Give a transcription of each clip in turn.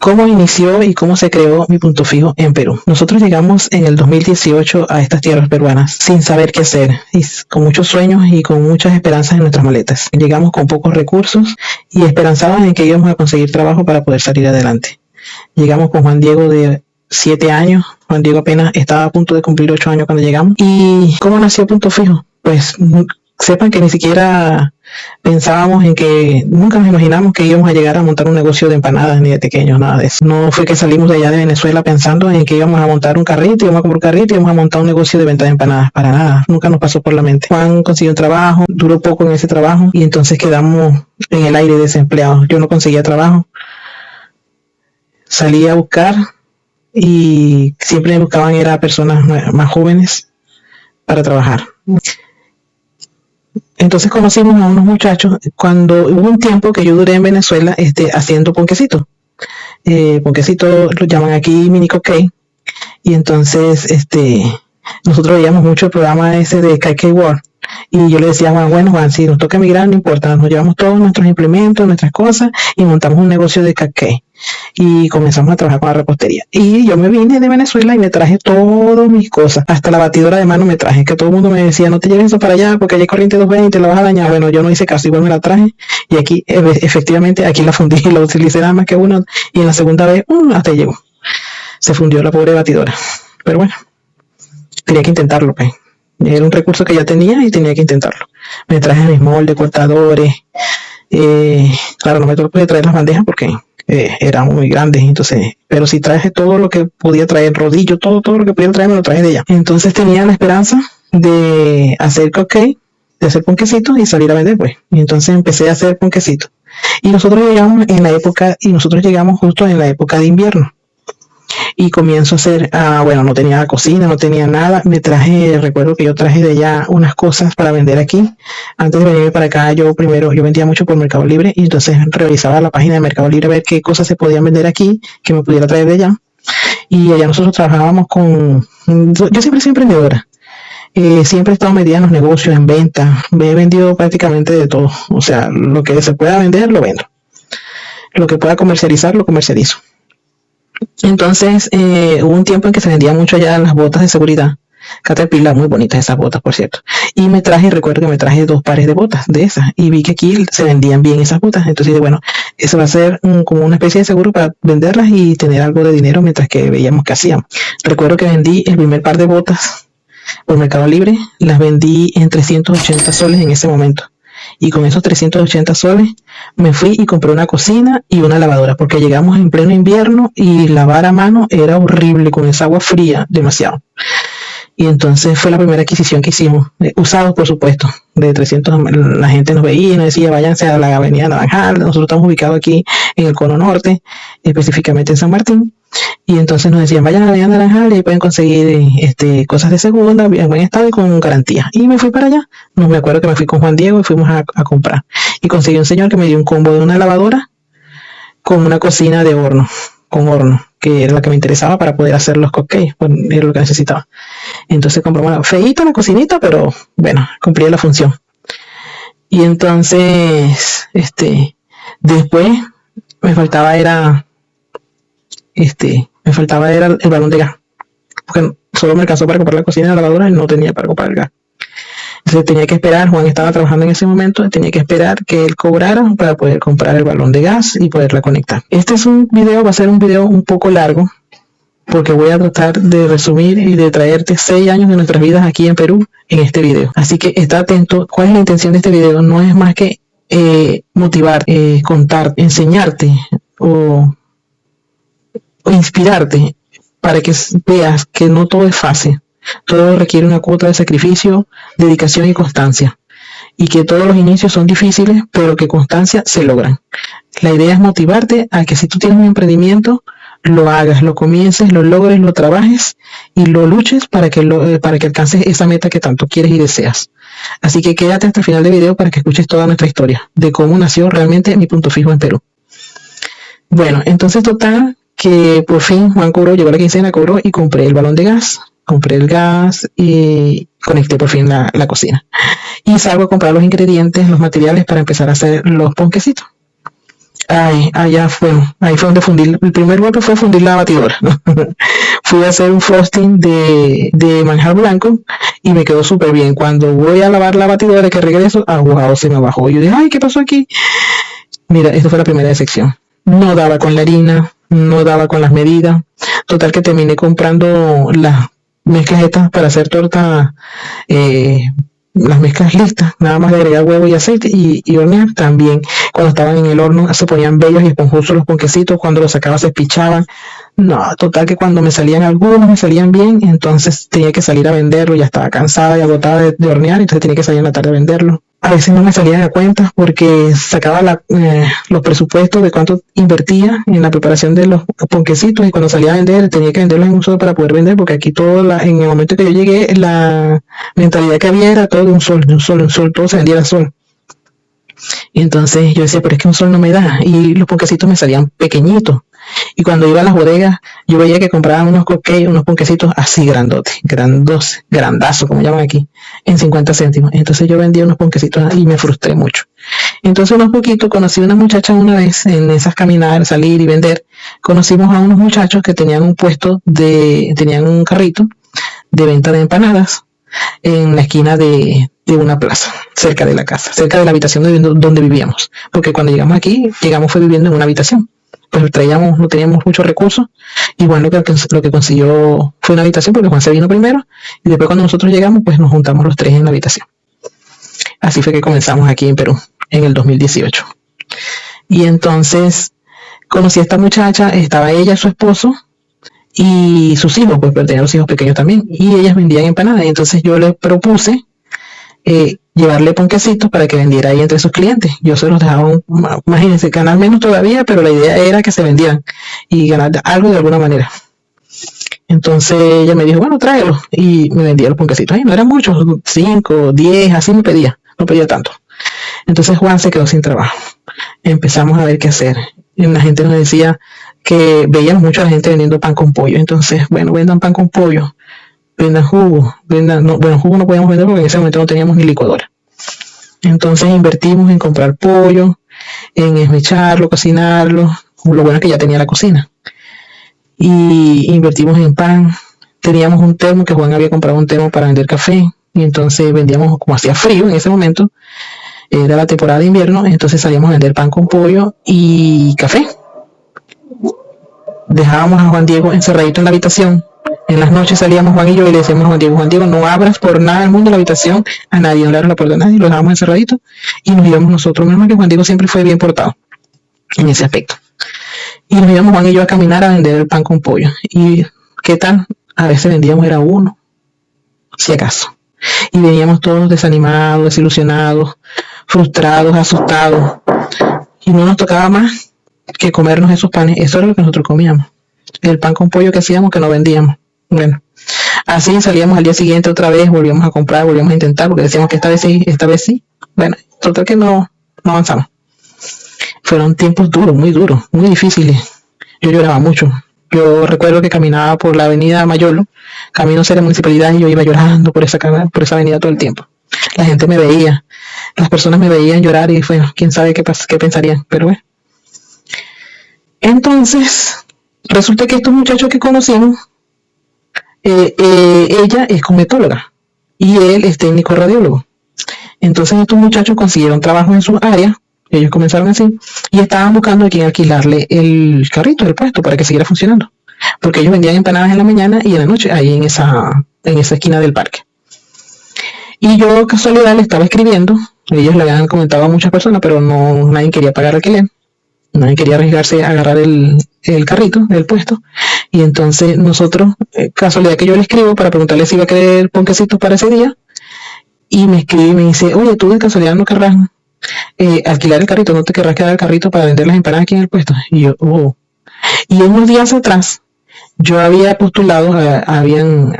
¿Cómo inició y cómo se creó Mi Punto Fijo en Perú? Nosotros llegamos en el 2018 a estas tierras peruanas sin saber qué hacer, y con muchos sueños y con muchas esperanzas en nuestras maletas. Llegamos con pocos recursos y esperanzados en que íbamos a conseguir trabajo para poder salir adelante. Llegamos con Juan Diego de 7 años. Juan Diego apenas estaba a punto de cumplir 8 años cuando llegamos. ¿Y cómo nació Punto Fijo? Pues sepan que ni siquiera pensábamos en que, nunca nos imaginamos que íbamos a llegar a montar un negocio de empanadas ni de pequeños, nada de eso. No fue que salimos de allá de Venezuela pensando en que íbamos a montar un carrito, íbamos a comprar un carrito y íbamos a montar un negocio de venta de empanadas, para nada, nunca nos pasó por la mente. Juan consiguió un trabajo, duró poco en ese trabajo y entonces quedamos en el aire desempleados. Yo no conseguía trabajo, salí a buscar y siempre me buscaban era personas más jóvenes para trabajar. Entonces conocimos a unos muchachos cuando hubo un tiempo que yo duré en Venezuela haciendo ponquecitos. Ponquecitos lo llaman aquí mini cupcake. Y entonces nosotros veíamos mucho el programa ese de Cupcake World. Y yo le decía a Juan, bueno Juan, si nos toca emigrar no importa, nos llevamos todos nuestros implementos, nuestras cosas y montamos un negocio de cupcake. Y comenzamos a trabajar con la repostería. Y yo me vine de Venezuela y me traje todas mis cosas, hasta la batidora de mano me traje, que todo el mundo me decía, no te lleves eso para allá porque allá hay corriente 220, la vas a dañar. Bueno, yo no hice caso, igual me la traje y aquí, efectivamente, aquí la fundí y la utilicé nada más que una, y en la segunda vez, hasta llegó. Se fundió la pobre batidora. Pero bueno, tenía que intentarlo, pues. Era un recurso que ya tenía y tenía que intentarlo. Me traje mis moldes, cortadores. Claro, no me pude traer las bandejas porque eran muy grandes, entonces, pero sí traje todo lo que podía traer, rodillo, todo lo que podía traer me lo traje de allá. Entonces tenía la esperanza de hacer cupcake, de hacer ponquecitos y salir a vender, pues. Y entonces empecé a hacer ponquecitos. Y nosotros llegamos justo en la época de invierno. Y comienzo a hacer, bueno, no tenía cocina, no tenía nada, recuerdo que yo traje de allá unas cosas para vender aquí. Antes de venir para acá, yo vendía mucho por Mercado Libre y entonces revisaba la página de Mercado Libre a ver qué cosas se podían vender aquí, que me pudiera traer de allá. Y allá nosotros trabajábamos yo siempre soy emprendedora. Siempre he estado metida en los negocios, en venta, me he vendido prácticamente de todo, o sea, lo que se pueda vender, lo vendo. Lo que pueda comercializar, lo comercializo. Entonces hubo un tiempo en que se vendían mucho allá las botas de seguridad Caterpillar, muy bonitas esas botas, por cierto, y recuerdo que me traje 2 pares de botas de esas y vi que aquí se vendían bien esas botas, entonces bueno, eso va a ser como una especie de seguro para venderlas y tener algo de dinero mientras que veíamos qué hacíamos. Recuerdo que vendí el primer par de botas por Mercado Libre, las vendí en 380 soles en ese momento. Y con esos 380 soles me fui y compré una cocina y una lavadora, porque llegamos en pleno invierno y lavar a mano era horrible con esa agua fría, demasiado. Y entonces fue la primera adquisición que hicimos, usados por supuesto, de 300, la gente nos veía y nos decía, váyanse a la avenida Naranjal, nosotros estamos ubicados aquí en el Cono Norte, específicamente en San Martín, y entonces nos decían, vayan a la avenida Naranjal y ahí pueden conseguir cosas de segunda, en buen estado y con garantía. Y me fui para allá, no me acuerdo que me fui con Juan Diego y fuimos a comprar. Y conseguí un señor que me dio un combo de una lavadora con una cocina de horno, con horno, que era la que me interesaba para poder hacer los cupcakes, pues era lo que necesitaba. Entonces compramos feíta la cocinita, pero bueno, cumplía la función. Y entonces, después me faltaba era el balón de gas, porque solo me alcanzó para comprar la cocina y la lavadora y no tenía para comprar el gas. Entonces tenía que esperar, Juan estaba trabajando en ese momento, tenía que esperar que él cobrara para poder comprar el balón de gas y poderla conectar. Va a ser un video un poco largo, porque voy a tratar de resumir y de traerte 6 años de nuestras vidas aquí en Perú en este video. Así que está atento. ¿Cuál es la intención de este video? No es más que motivar, contar, enseñarte o inspirarte para que veas que no todo es fácil. Todo requiere una cuota de sacrificio, dedicación y constancia. Y que todos los inicios son difíciles, pero que constancia se logran. La idea es motivarte a que si tú tienes un emprendimiento, lo hagas, lo comiences, lo logres, lo trabajes y lo luches para que alcances esa meta que tanto quieres y deseas. Así que quédate hasta el final del video para que escuches toda nuestra historia de cómo nació realmente Mi Punto Fijo en Perú. Bueno, entonces total que por fin Juan llegó la quincena, cobró y compré el balón de gas, compré el gas y conecté por fin la cocina. Y salgo a comprar los ingredientes, los materiales para empezar a hacer los ponquecitos. allá fue, ahí fue donde fundí, el primer golpe fue fundir la batidora. Fui a hacer un frosting de manjar blanco y me quedó súper bien. Cuando voy a lavar la batidora que regreso, wow, se me bajó. Yo dije, ay, ¿qué pasó aquí? Mira, esta fue la primera decepción. No daba con la harina, no daba con las medidas. Total que terminé comprando las mezclas estas para hacer torta, eh, las mezclas listas, nada más de agregar huevo y aceite y hornear también. Cuando estaban en el horno se ponían bellos y esponjosos los ponquecitos, cuando los sacaba se espichaban. No, total que cuando me salían algunos, me salían bien, entonces tenía que salir a venderlo, ya estaba cansada y agotada de hornear, entonces tenía que salir en la tarde a venderlo. A veces no me salían a cuentas porque sacaba los presupuestos de cuánto invertía en la preparación de los ponquecitos y cuando salía a vender tenía que venderlos en un solo para poder vender porque aquí en el momento que yo llegué la mentalidad que había era todo de un sol, todo se vendía al sol. Y entonces yo decía, pero es que un sol no me da y los ponquecitos me salían pequeñitos. Y cuando iba a las bodegas, yo veía que compraban unos cupcakes, unos ponquecitos así grandotes, grandazos, como llaman aquí, en 50 céntimos. Entonces yo vendía unos ponquecitos y me frustré mucho. Entonces unos poquitos conocí a una muchacha una vez en esas caminadas, salir y vender. Conocimos a unos muchachos que tenían tenían un carrito de venta de empanadas en la esquina de una plaza, cerca de la casa, cerca de la habitación donde vivíamos. Porque cuando llegamos aquí, fue viviendo en una habitación. Pues no teníamos muchos recursos y Juan lo que consiguió fue una habitación porque Juan se vino primero y después cuando nosotros llegamos pues nos juntamos los tres en la habitación. Así fue que comenzamos aquí en Perú en el 2018. Y entonces conocí a esta muchacha, estaba ella, su esposo y sus hijos, pues pero tenían los hijos pequeños también y ellas vendían empanadas y entonces yo les propuse llevarle ponquecitos para que vendiera ahí entre sus clientes. Yo se los dejaba, imagínense, ganar menos todavía, pero la idea era que se vendieran y ganar algo de alguna manera. Entonces ella me dijo, bueno, tráelo, y me vendía los ponquecitos. Ay, no eran muchos, 5, 10, así me pedía, no pedía tanto. Entonces Juan se quedó sin trabajo. Empezamos a ver qué hacer. Y la gente nos decía que veíamos mucho a la gente vendiendo pan con pollo. Entonces, bueno, vendan pan con pollo. Vendan jugo, jugo no podíamos vender porque en ese momento no teníamos ni licuadora. Entonces invertimos en comprar pollo, en esmecharlo, cocinarlo. Lo bueno es que ya tenía la cocina. Y invertimos en pan. Teníamos un termo, que Juan había comprado un termo para vender café. Y entonces vendíamos, como hacía frío en ese momento, era la temporada de invierno, entonces salíamos a vender pan con pollo y café. Dejábamos a Juan Diego encerradito en la habitación. En las noches salíamos Juan y yo y le decíamos a Juan Diego, no abras por nada del mundo la habitación a nadie, no le abras la puerta a nadie, lo dejábamos encerradito y nos íbamos nosotros. Menos mal que Juan Diego siempre fue bien portado en ese aspecto. Y nos íbamos Juan y yo a caminar a vender el pan con pollo. ¿Y qué tal? A veces vendíamos era uno, si acaso. Y veníamos todos desanimados, desilusionados, frustrados, asustados. Y no nos tocaba más que comernos esos panes. Eso era lo que nosotros comíamos. El pan con pollo que hacíamos, que no vendíamos. Bueno, así salíamos al día siguiente otra vez, volvíamos a comprar, volvíamos a intentar, porque decíamos que esta vez sí. Bueno, total que no avanzamos. Fueron tiempos duros, muy difíciles. Yo lloraba mucho. Yo recuerdo que caminaba por la avenida Mayolo, camino hacia la municipalidad, y yo iba llorando por esa avenida todo el tiempo. La gente me veía, las personas me veían llorar y bueno, quién sabe qué pensarían, pero bueno. Entonces, resulta que estos muchachos que conocimos, ella es cosmetóloga y él es técnico radiólogo. Entonces estos muchachos consiguieron trabajo en sus áreas, ellos comenzaron así, y estaban buscando a quien alquilarle el carrito del puesto para que siguiera funcionando. Porque ellos vendían empanadas en la mañana y en la noche, ahí en esa esquina del parque. Y yo, casualidad, le estaba escribiendo, ellos le habían comentado a muchas personas, pero nadie quería pagar alquiler. Nadie quería arriesgarse a agarrar el carrito del puesto. Y entonces nosotros, casualidad que yo le escribo para preguntarle si iba a querer ponquecitos para ese día. Y me escribe y me dice, oye, tú de casualidad no querrás alquilar el carrito, no te querrás quedar el carrito para vender las empanadas aquí en el puesto. Y yo, Y unos días atrás, yo había postulado, alguien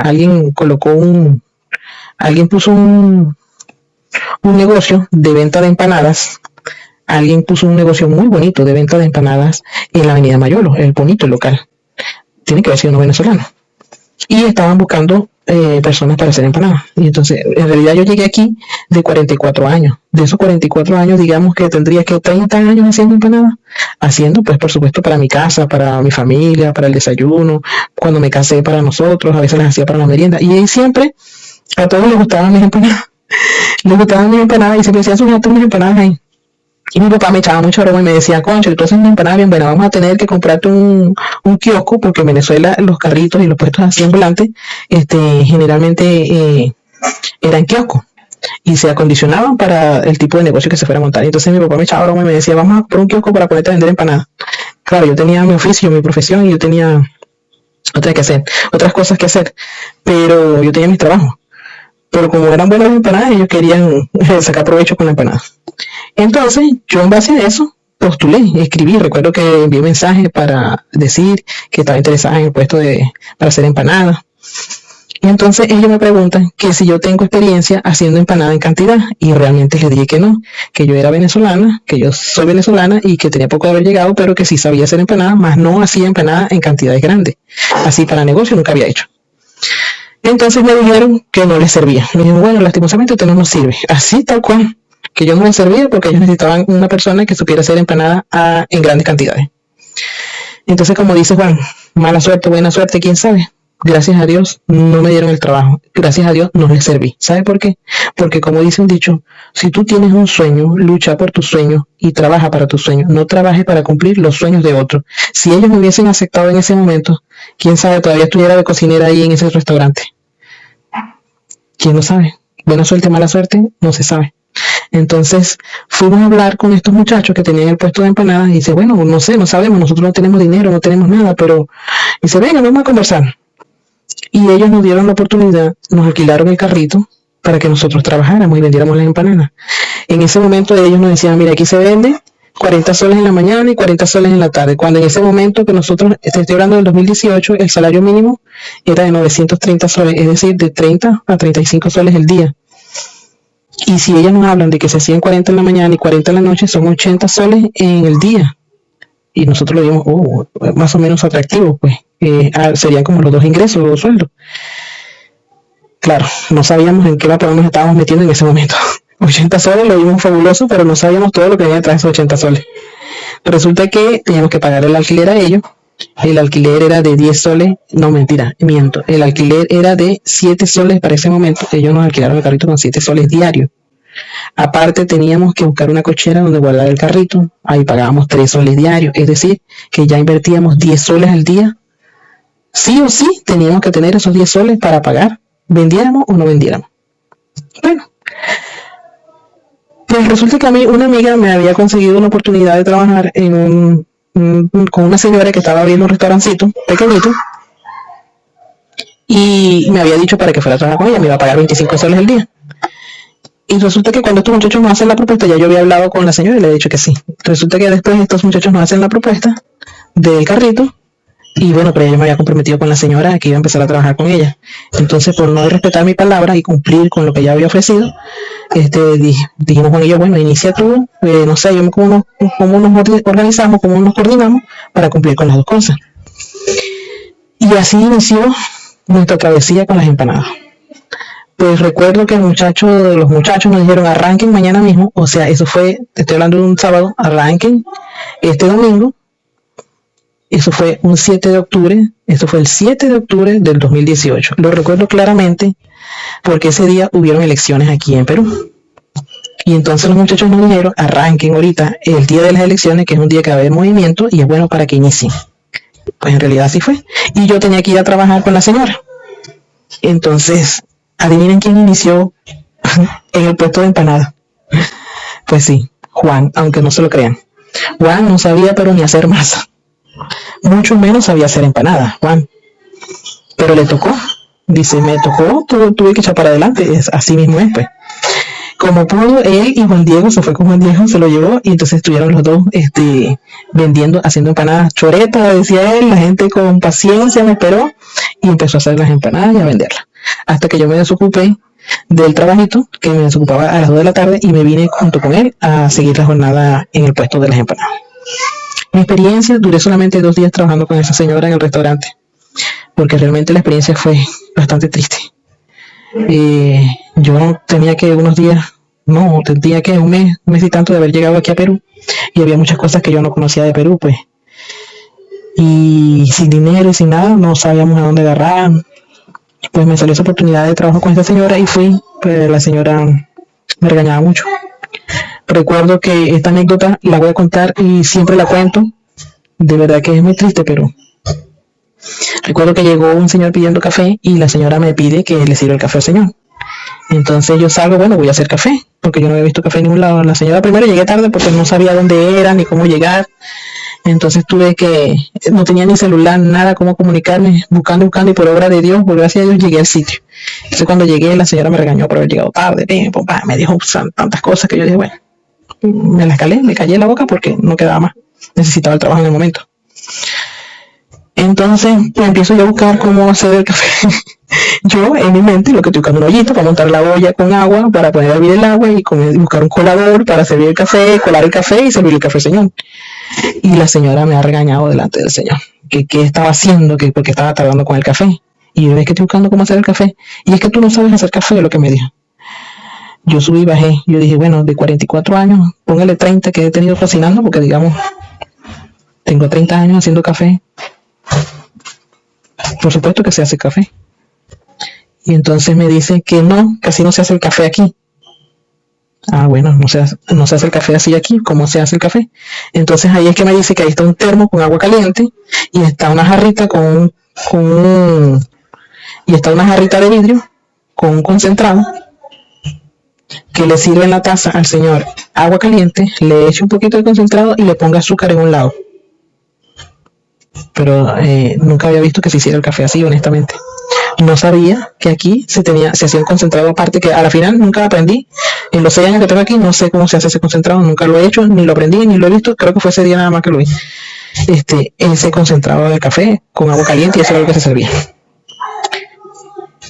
puso un negocio de venta de empanadas. Alguien puso un negocio muy bonito de venta de empanadas en la avenida Mayolo, el bonito local. Tiene que haber sido uno venezolano. Y estaban buscando personas para hacer empanadas. Y entonces, en realidad yo llegué aquí de 44 años. De esos 44 años, digamos que tendría que 30 años haciendo empanadas. Haciendo, pues, por supuesto, para mi casa, para mi familia, para el desayuno. Cuando me casé, para nosotros, a veces las hacía para la merienda. Y ahí siempre, a todos les gustaban mis empanadas. Les gustaban mis empanadas y siempre decían, sujeta unas empanadas ahí. Y mi papá me echaba mucho broma y me decía, concho, entonces una empanada bien buena, vamos a tener que comprarte un kiosco, porque en Venezuela los carritos y los puestos así ambulantes, generalmente eran kioscos y se acondicionaban para el tipo de negocio que se fuera a montar. Entonces mi papá me echaba broma y me decía, vamos a comprar un kiosco para ponerte a vender empanadas. Claro, yo tenía mi oficio, mi profesión y yo tenía otras cosas que hacer, pero yo tenía mis trabajos. Pero como eran buenas empanadas, ellos querían sacar provecho con la empanada. Entonces, yo en base a eso postulé, escribí, recuerdo que envié mensajes para decir que estaba interesada en el puesto para hacer empanadas. Y entonces ellos me preguntan que si yo tengo experiencia haciendo empanada en cantidad, y realmente les dije que no, que yo era venezolana, que yo soy venezolana y que tenía poco de haber llegado, pero que sí sabía hacer empanadas, más no hacía empanadas en cantidades grandes. Así para negocio nunca había hecho. Entonces me dijeron que no les servía. Me dijeron, bueno, lastimosamente usted no nos sirve. Así tal cual, que yo no les servía porque ellos necesitaban una persona que supiera hacer empanada en grandes cantidades. Entonces, como dice Juan, mala suerte, buena suerte, quién sabe. Gracias a Dios no me dieron el trabajo. Gracias a Dios no les serví. ¿Sabe por qué? Porque como dice un dicho, si tú tienes un sueño, lucha por tus sueños y trabaja para tus sueños. No trabajes para cumplir los sueños de otros. Si ellos me hubiesen aceptado en ese momento, quién sabe, todavía estuviera de cocinera ahí en ese restaurante. ¿Quién lo sabe? Buena suerte, mala suerte, no se sabe. Entonces fuimos a hablar con estos muchachos que tenían el puesto de empanadas y dice, bueno, no sé, no sabemos, nosotros no tenemos dinero, no tenemos nada, pero dice, venga, vamos a conversar. Y ellos nos dieron la oportunidad, nos alquilaron el carrito para que nosotros trabajáramos y vendiéramos las empanadas. En ese momento ellos nos decían, mira, aquí se vende 40 soles en la mañana y 40 soles en la tarde, cuando en ese momento que nosotros, estoy hablando del 2018, el salario mínimo era de 930 soles, es decir, de 30 a 35 soles el día. Y si ellas nos hablan de que se hacían 40 en la mañana y 40 en la noche, son 80 soles en el día. Y nosotros lo vimos, más o menos atractivo, pues. Serían como los dos ingresos, los dos sueldos. Claro, no sabíamos en qué vapor nos estábamos metiendo en ese momento. 80 soles lo vimos fabuloso, pero no sabíamos todo lo que venía detrás de esos 80 soles. Resulta que teníamos que pagar el alquiler a ellos. El alquiler era de 10 soles, no mentira, miento. El alquiler era de 7 soles para ese momento. Ellos nos alquilaron el carrito con 7 soles diarios. Aparte teníamos que buscar una cochera donde guardar el carrito. Ahí pagábamos 3 soles diarios. Es decir, que ya invertíamos 10 soles al día. Sí o sí teníamos que tener esos 10 soles para pagar, vendiéramos o no vendiéramos. Bueno, pues resulta que a mí una amiga me había conseguido una oportunidad de trabajar con una señora que estaba abriendo un restaurancito pequeñito y me había dicho para que fuera a trabajar con ella, me iba a pagar 25 soles al día. Y resulta que cuando estos muchachos nos hacen la propuesta, ya yo había hablado con la señora y le he dicho que sí. Resulta que después estos muchachos nos hacen la propuesta del carrito. Y bueno, pero yo me había comprometido con la señora que iba a empezar a trabajar con ella. Entonces, por no respetar mi palabra y cumplir con lo que ella había ofrecido, dijimos con ellos, bueno, inicia tú, no sé, cómo nos organizamos, cómo nos coordinamos para cumplir con las dos cosas. Y así inició nuestra travesía con las empanadas. Pues recuerdo que los muchachos nos dijeron, arranquen mañana mismo, o sea, eso fue, estoy hablando de un sábado, arranquen este domingo. Eso fue un 7 de octubre, eso fue el 7 de octubre del 2018. Lo recuerdo claramente porque ese día hubieron elecciones aquí en Perú. Y entonces los muchachos nos dijeron, arranquen ahorita el día de las elecciones, que es un día que va a haber movimiento y es bueno para que inicien. Pues en realidad así fue. Y yo tenía que ir a trabajar con la señora. Entonces, adivinen quién inició en el puesto de empanada. Pues sí, Juan, aunque no se lo crean. Juan no sabía pero ni hacer masa. Mucho menos sabía hacer empanadas, Juan. Pero le tocó. Dice, me tocó, tuve que echar para adelante. Así mismo es, pues. Como pudo, él y Juan Diego, se fue con Juan Diego, se lo llevó y entonces estuvieron los dos vendiendo, haciendo empanadas choretas, decía él. La gente con paciencia me esperó y empezó a hacer las empanadas y a venderlas. Hasta que yo me desocupé del trabajito, que me desocupaba a las 2 de la tarde y me vine junto con él a seguir la jornada en el puesto de las empanadas. Mi experiencia, duré solamente 2 días trabajando con esa señora en el restaurante, porque realmente la experiencia fue bastante triste. Yo tenía que unos días, no, tenía que un mes y tanto de haber llegado aquí a Perú, y había muchas cosas que yo no conocía de Perú, pues, y sin dinero y sin nada, no sabíamos a dónde agarrar. Pues me salió esa oportunidad de trabajo con esta señora y fui, pues la señora me regañaba mucho. Recuerdo que esta anécdota la voy a contar y siempre la cuento, de verdad que es muy triste, pero recuerdo que llegó un señor pidiendo café y la señora me pide que le sirva el café al señor. Entonces yo salgo, bueno, voy a hacer café, porque yo no había visto café en ningún lado. La señora primero llegué tarde porque no sabía dónde era ni cómo llegar. Entonces no tenía ni celular, nada, cómo comunicarme, buscando y por obra de Dios, por gracia de Dios, llegué al sitio. Entonces cuando llegué, la señora me regañó por haber llegado tarde, me dijo tantas cosas que yo dije, bueno, me las calé, me callé la boca porque no quedaba más. Necesitaba el trabajo en el momento. Entonces, pues empiezo yo a buscar cómo hacer el café. Yo, en mi mente, lo que estoy buscando un ollito para montar la olla con agua, para poner a hervir el agua y buscar un colador para servir el café, colar el café y servir el café al señor. Y la señora me ha regañado delante del señor. Que qué estaba haciendo, que porque estaba tardando con el café. Y yo, es que estoy buscando cómo hacer el café. Y es que tú no sabes hacer café, lo que me dijo. Yo subí y bajé. Yo dije, bueno, de 44 años, póngale 30 que he tenido cocinando, porque digamos, tengo 30 años haciendo café. Por supuesto que se hace café. Y entonces me dice que no, que así no se hace el café aquí. Ah, bueno, no se hace el café así aquí. ¿Cómo se hace el café? Entonces ahí es que me dice que ahí está un termo con agua caliente y está una jarrita y está una jarrita de vidrio con un concentrado que le sirve en la taza al señor agua caliente, le eche un poquito de concentrado y le ponga azúcar en un lado. Pero nunca había visto que se hiciera el café así, honestamente. No sabía que aquí se hacía un concentrado aparte, que a la final nunca aprendí. En los 6 años que tengo aquí no sé cómo se hace ese concentrado, nunca lo he hecho, ni lo aprendí, ni lo he visto. Creo que fue ese día nada más que lo vi. Ese concentrado de café con agua caliente, y eso era lo que se servía.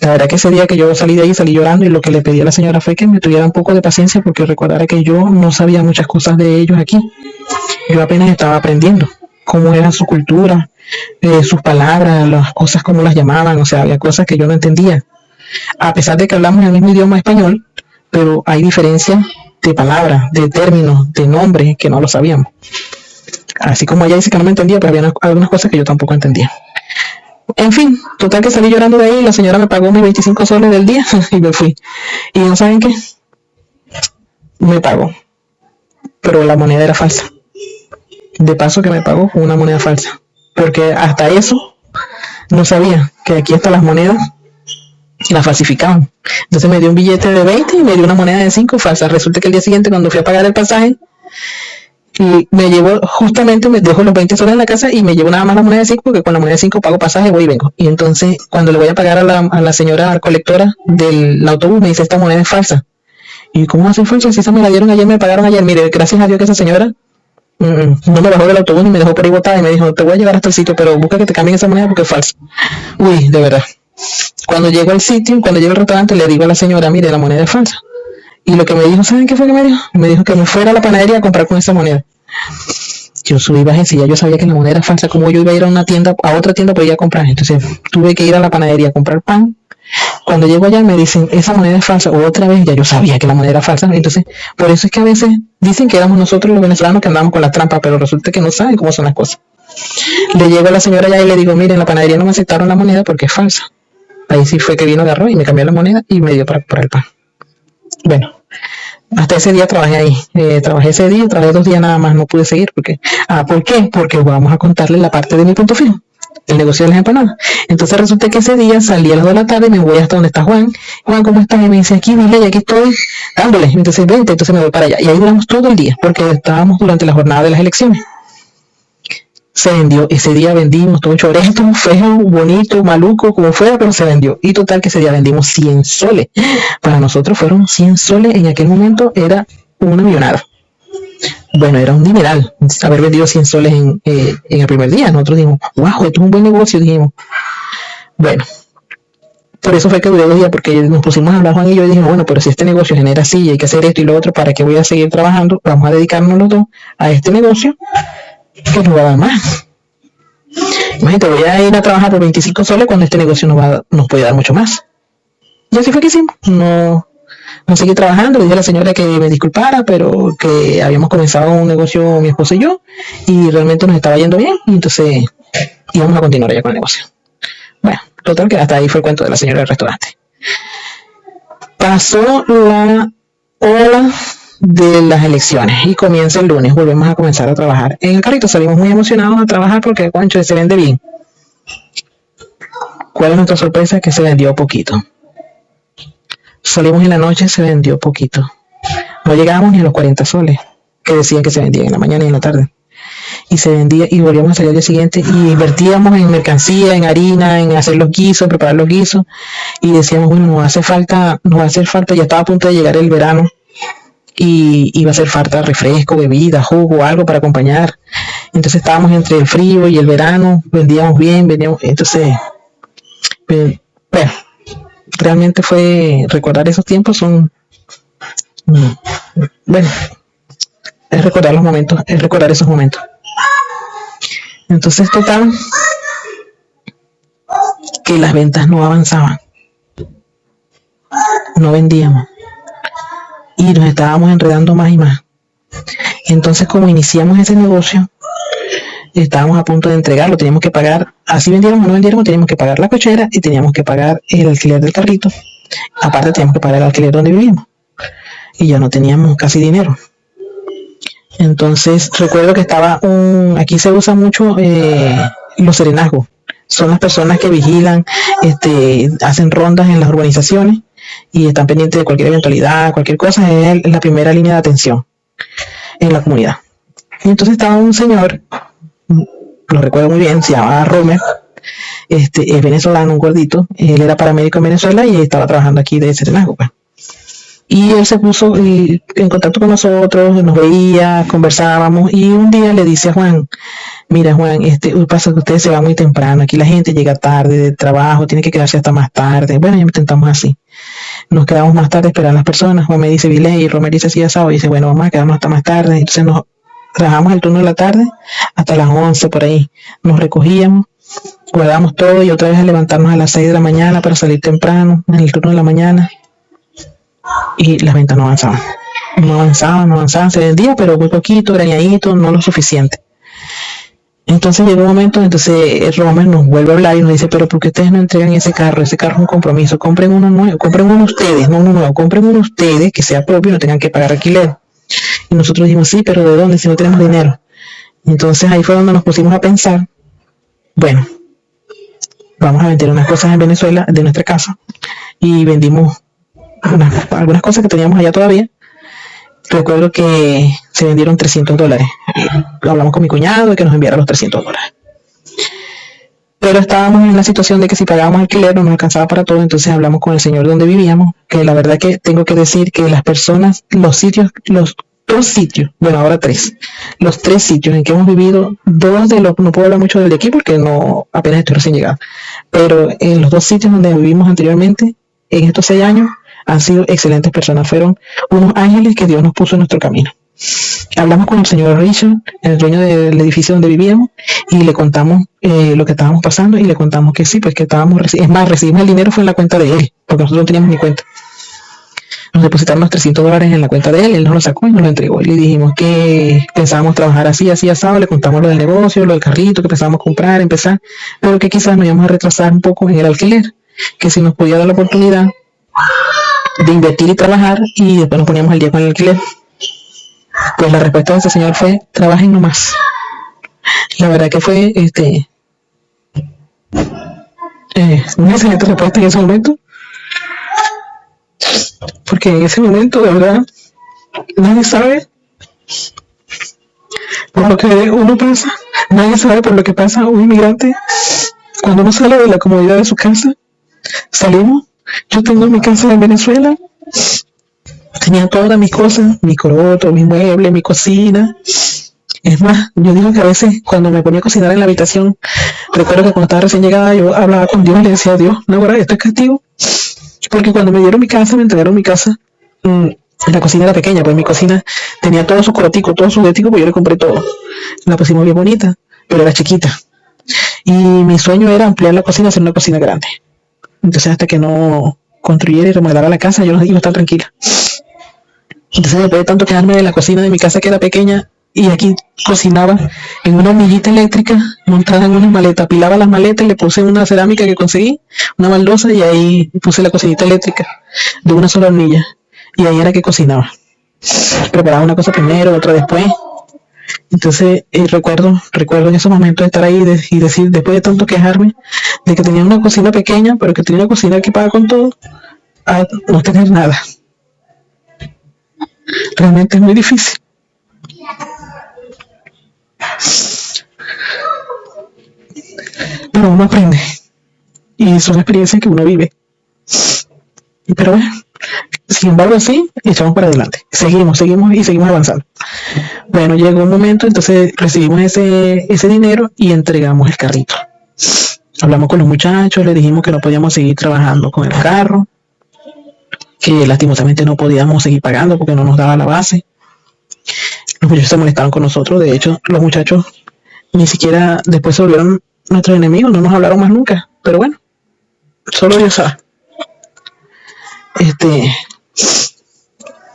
La verdad que ese día que yo salí de ahí, salí llorando, y lo que le pedí a la señora fue que me tuviera un poco de paciencia, porque recordara que yo no sabía muchas cosas de ellos aquí. Yo apenas estaba aprendiendo cómo era su cultura, sus palabras, las cosas como las llamaban, o sea, había cosas que yo no entendía. A pesar de que hablamos el mismo idioma español, pero hay diferencias de palabras, de términos, de nombres que no lo sabíamos. Así como ella dice que no me entendía, pero había algunas cosas que yo tampoco entendía. En fin, total que salí llorando de ahí, la señora me pagó mis 25 soles del día y me fui. Y no saben qué, me pagó, pero la moneda era falsa. De paso que me pagó con una moneda falsa, porque hasta eso no sabía que aquí hasta las monedas las falsificaban. Entonces me dio un billete de 20 y me dio una moneda de 5 falsa. Resulta que el día siguiente, cuando fui a pagar el pasaje, y me llevo, justamente me dejo los 20 soles en la casa y me llevo nada más la moneda de 5, porque con la moneda de 5 pago pasaje, voy y vengo. Y entonces cuando le voy a pagar a la señora colectora del autobús, me dice, esta moneda es falsa. Y ¿cómo hace falsa? Si esa me la dieron ayer, me pagaron ayer. Mire, gracias a Dios que esa señora no me bajó del autobús ni me dejó por ahí botada y me dijo, te voy a llevar hasta el sitio, pero busca que te cambien esa moneda porque es falsa. Uy, de verdad. Cuando llego al sitio, cuando llego al restaurante, le digo a la señora, mire, la moneda es falsa. Y lo que me dijo, ¿saben qué fue que me dijo? Me dijo que me fuera a la panadería a comprar con esa moneda. Yo subí y bajé, si ya yo sabía que la moneda era falsa, como yo iba a ir a una tienda, a otra tienda para ir a comprar. Entonces tuve que ir a la panadería a comprar pan. Cuando llego allá me dicen, esa moneda es falsa, o otra vez, ya yo sabía que la moneda era falsa. Entonces, por eso es que a veces dicen que éramos nosotros los venezolanos que andamos con la trampa, pero resulta que no saben cómo son las cosas. Le llego a la señora allá y le digo, mire, en la panadería no me aceptaron la moneda porque es falsa. Ahí sí fue que vino, agarró y me cambió la moneda y me dio para comprar el pan. Bueno, hasta ese día trabajé ahí. Trabajé 2 días nada más, no pude seguir. Porque, ¿por qué? Porque vamos a contarle la parte de mi punto fijo, el negocio de las empanadas. Entonces resulta que ese día salí a las 2 de la tarde y me voy hasta donde está Juan. Juan, ¿cómo estás? Y me dice, aquí, dile, y aquí estoy dándole. Entonces, vente, entonces me voy para allá. Y ahí duramos todo el día, porque estábamos durante la jornada de las elecciones. Se vendió, ese día vendimos todo choreto, feo, bonito, maluco, como fuera, pero se vendió. Y total que ese día vendimos 100 soles. Para nosotros fueron 100 soles, en aquel momento era una millonada. Bueno, era un dineral haber vendido 100 soles en el primer día. Nosotros dijimos, wow, esto es un buen negocio, dijimos. Bueno, por eso fue que duré 2 días, porque nos pusimos a hablar Juan y yo y dijimos, bueno, pero si este negocio genera así, hay que hacer esto y lo otro, ¿para qué voy a seguir trabajando? Vamos a dedicarnos los dos a este negocio que nos va a dar más. Imagínate, voy a ir a trabajar por 25 soles cuando este negocio nos puede dar mucho más. Y así fue que hicimos. No seguí trabajando, le dije a la señora que me disculpara, pero que habíamos comenzado un negocio mi esposo y yo, y realmente nos estaba yendo bien, y entonces íbamos a continuar ya con el negocio. Bueno, total que hasta ahí fue el cuento de la señora del restaurante. Pasó la ola de las elecciones y comienza el lunes, volvemos a comenzar a trabajar. En el carrito salimos muy emocionados a trabajar porque, concho, se vende bien. ¿Cuál es nuestra sorpresa? Que se vendió poquito. Salimos en la noche, se vendió poquito. No llegábamos ni a los 40 soles que decían que se vendían en la mañana y en la tarde. Y se vendía y volvíamos a salir al día siguiente y invertíamos en mercancía, en harina, en hacer los guisos, preparar los guisos y decíamos, bueno, nos va a hacer falta, ya estaba a punto de llegar el verano y iba a hacer falta refresco, bebida, jugo, algo para acompañar. Entonces estábamos entre el frío y el verano, vendíamos bien, entonces, bueno, realmente fue recordar esos tiempos, bueno, es recordar los momentos, es recordar esos momentos. Entonces, total, que las ventas no avanzaban, no vendíamos y nos estábamos enredando más y más. Entonces, como iniciamos ese negocio, estábamos a punto de entregarlo, teníamos que pagar, así vendiéramos o no vendiéramos, teníamos que pagar la cochera y teníamos que pagar el alquiler del carrito. Aparte teníamos que pagar el alquiler donde vivíamos y ya no teníamos casi dinero. Entonces recuerdo que aquí se usa mucho los serenazgos. Son las personas que vigilan, hacen rondas en las urbanizaciones y están pendientes de cualquier eventualidad, cualquier cosa. Es la primera línea de atención en la comunidad. Y entonces estaba un señor, lo recuerdo muy bien, se llamaba Romer, es venezolano, un gordito. Él era paramédico en Venezuela y estaba trabajando aquí de serenazgo, pues. Y él se puso en contacto con nosotros, nos veía, conversábamos y un día le dice a Juan, mira Juan, pasa que ustedes se van muy temprano, aquí la gente llega tarde de trabajo, tiene que quedarse hasta más tarde. Bueno, ya intentamos así. Nos quedamos más tarde esperando a las personas. Juan me dice Viley y Romer dice así asado y dice, bueno, vamos a quedarnos hasta más tarde. Entonces nos trabajamos el turno de la tarde hasta las 11 por ahí. Nos recogíamos, guardamos todo y otra vez a levantarnos a las 6 de la mañana para salir temprano en el turno de la mañana. Y las ventas no avanzaban, se vendía, pero muy poquito, grañadito, no lo suficiente. Entonces llegó un momento, entonces Romer nos vuelve a hablar y nos dice, pero ¿por qué ustedes no entregan ese carro? Ese carro es un compromiso, compren uno nuevo, compren uno ustedes, no uno nuevo, compren uno ustedes que sea propio y no tengan que pagar alquiler. Y nosotros dijimos, sí, pero ¿de dónde si no tenemos dinero? Entonces ahí fue donde nos pusimos a pensar, bueno, vamos a vender unas cosas en Venezuela de nuestra casa y vendimos algunas cosas que teníamos allá todavía. Recuerdo que se vendieron $300. Hablamos con mi cuñado de que nos enviara los $300. Pero estábamos en la situación de que si pagábamos alquiler no nos alcanzaba para todo, entonces hablamos con el señor donde vivíamos, que la verdad que tengo que decir que las personas, los dos sitios, bueno ahora los tres sitios en que hemos vivido, no puedo hablar mucho del de aquí porque apenas estoy recién llegado, pero en los dos sitios donde vivimos anteriormente, en estos 6 años, han sido excelentes personas, fueron unos ángeles que Dios nos puso en nuestro camino. Hablamos con el señor Richard, el dueño del edificio donde vivíamos, y le contamos lo que estábamos pasando y le contamos que sí, pues que recibimos el dinero fue en la cuenta de él, porque nosotros no teníamos ni cuenta. Nos depositaron los $300 en la cuenta de él nos lo sacó y nos lo entregó. Y le dijimos que pensábamos trabajar así asado, le contamos lo del negocio, lo del carrito que pensábamos comprar, empezar, pero que quizás nos íbamos a retrasar un poco en el alquiler, que si nos podía dar la oportunidad de invertir y trabajar y después nos poníamos al día con el alquiler. Pues la respuesta de ese señor fue, trabajen nomás. La verdad que fue una excelente respuesta en ese momento, porque en ese momento de verdad nadie sabe por lo que uno pasa, nadie sabe por lo que pasa un inmigrante cuando uno sale de la comodidad de su casa. Salimos, yo tengo mi casa en Venezuela, tenía todas mis cosas, mi coroto, mi mueble, mi cocina. Es más, yo digo que a veces cuando me ponía a cocinar en la habitación, recuerdo que cuando estaba recién llegada yo hablaba con Dios y le decía a Dios, no, ahora esto es castigo, porque cuando me entregaron mi casa, la cocina era pequeña, pues mi cocina tenía todo su corotico, todo su ético, pues yo le compré todo. La pusimos bien bonita, pero era chiquita. Y mi sueño era ampliar la cocina, hacer una cocina grande. Entonces hasta que no construyera y remodelara la casa, yo no iba a estar tranquila. Entonces, después de tanto quedarme en la cocina de mi casa que era pequeña, y aquí cocinaba en una hornillita eléctrica montada en una maleta, apilaba las maletas y le puse una cerámica que conseguí, una baldosa, y ahí puse la cocinita eléctrica de una sola hornilla, y ahí era que cocinaba. Preparaba una cosa primero, otra después. Entonces recuerdo en esos momentos de estar ahí y decir, después de tanto quejarme de que tenía una cocina pequeña, pero que tenía una cocina equipada con todo, a no tener nada. Realmente es muy difícil. Pero uno aprende. Y son experiencias que uno vive. Pero bueno, sin embargo, sí, echamos para adelante. Seguimos y seguimos avanzando. Bueno, llegó un momento, entonces recibimos ese dinero y entregamos el carrito. Hablamos con los muchachos, les dijimos que no podíamos seguir trabajando con el carro, que lastimosamente no podíamos seguir pagando porque no nos daba la base. Los muchachos se molestaron con nosotros. De hecho, los muchachos ni siquiera después se volvieron nuestros enemigos, no nos hablaron más nunca. Pero bueno, solo Dios sabe.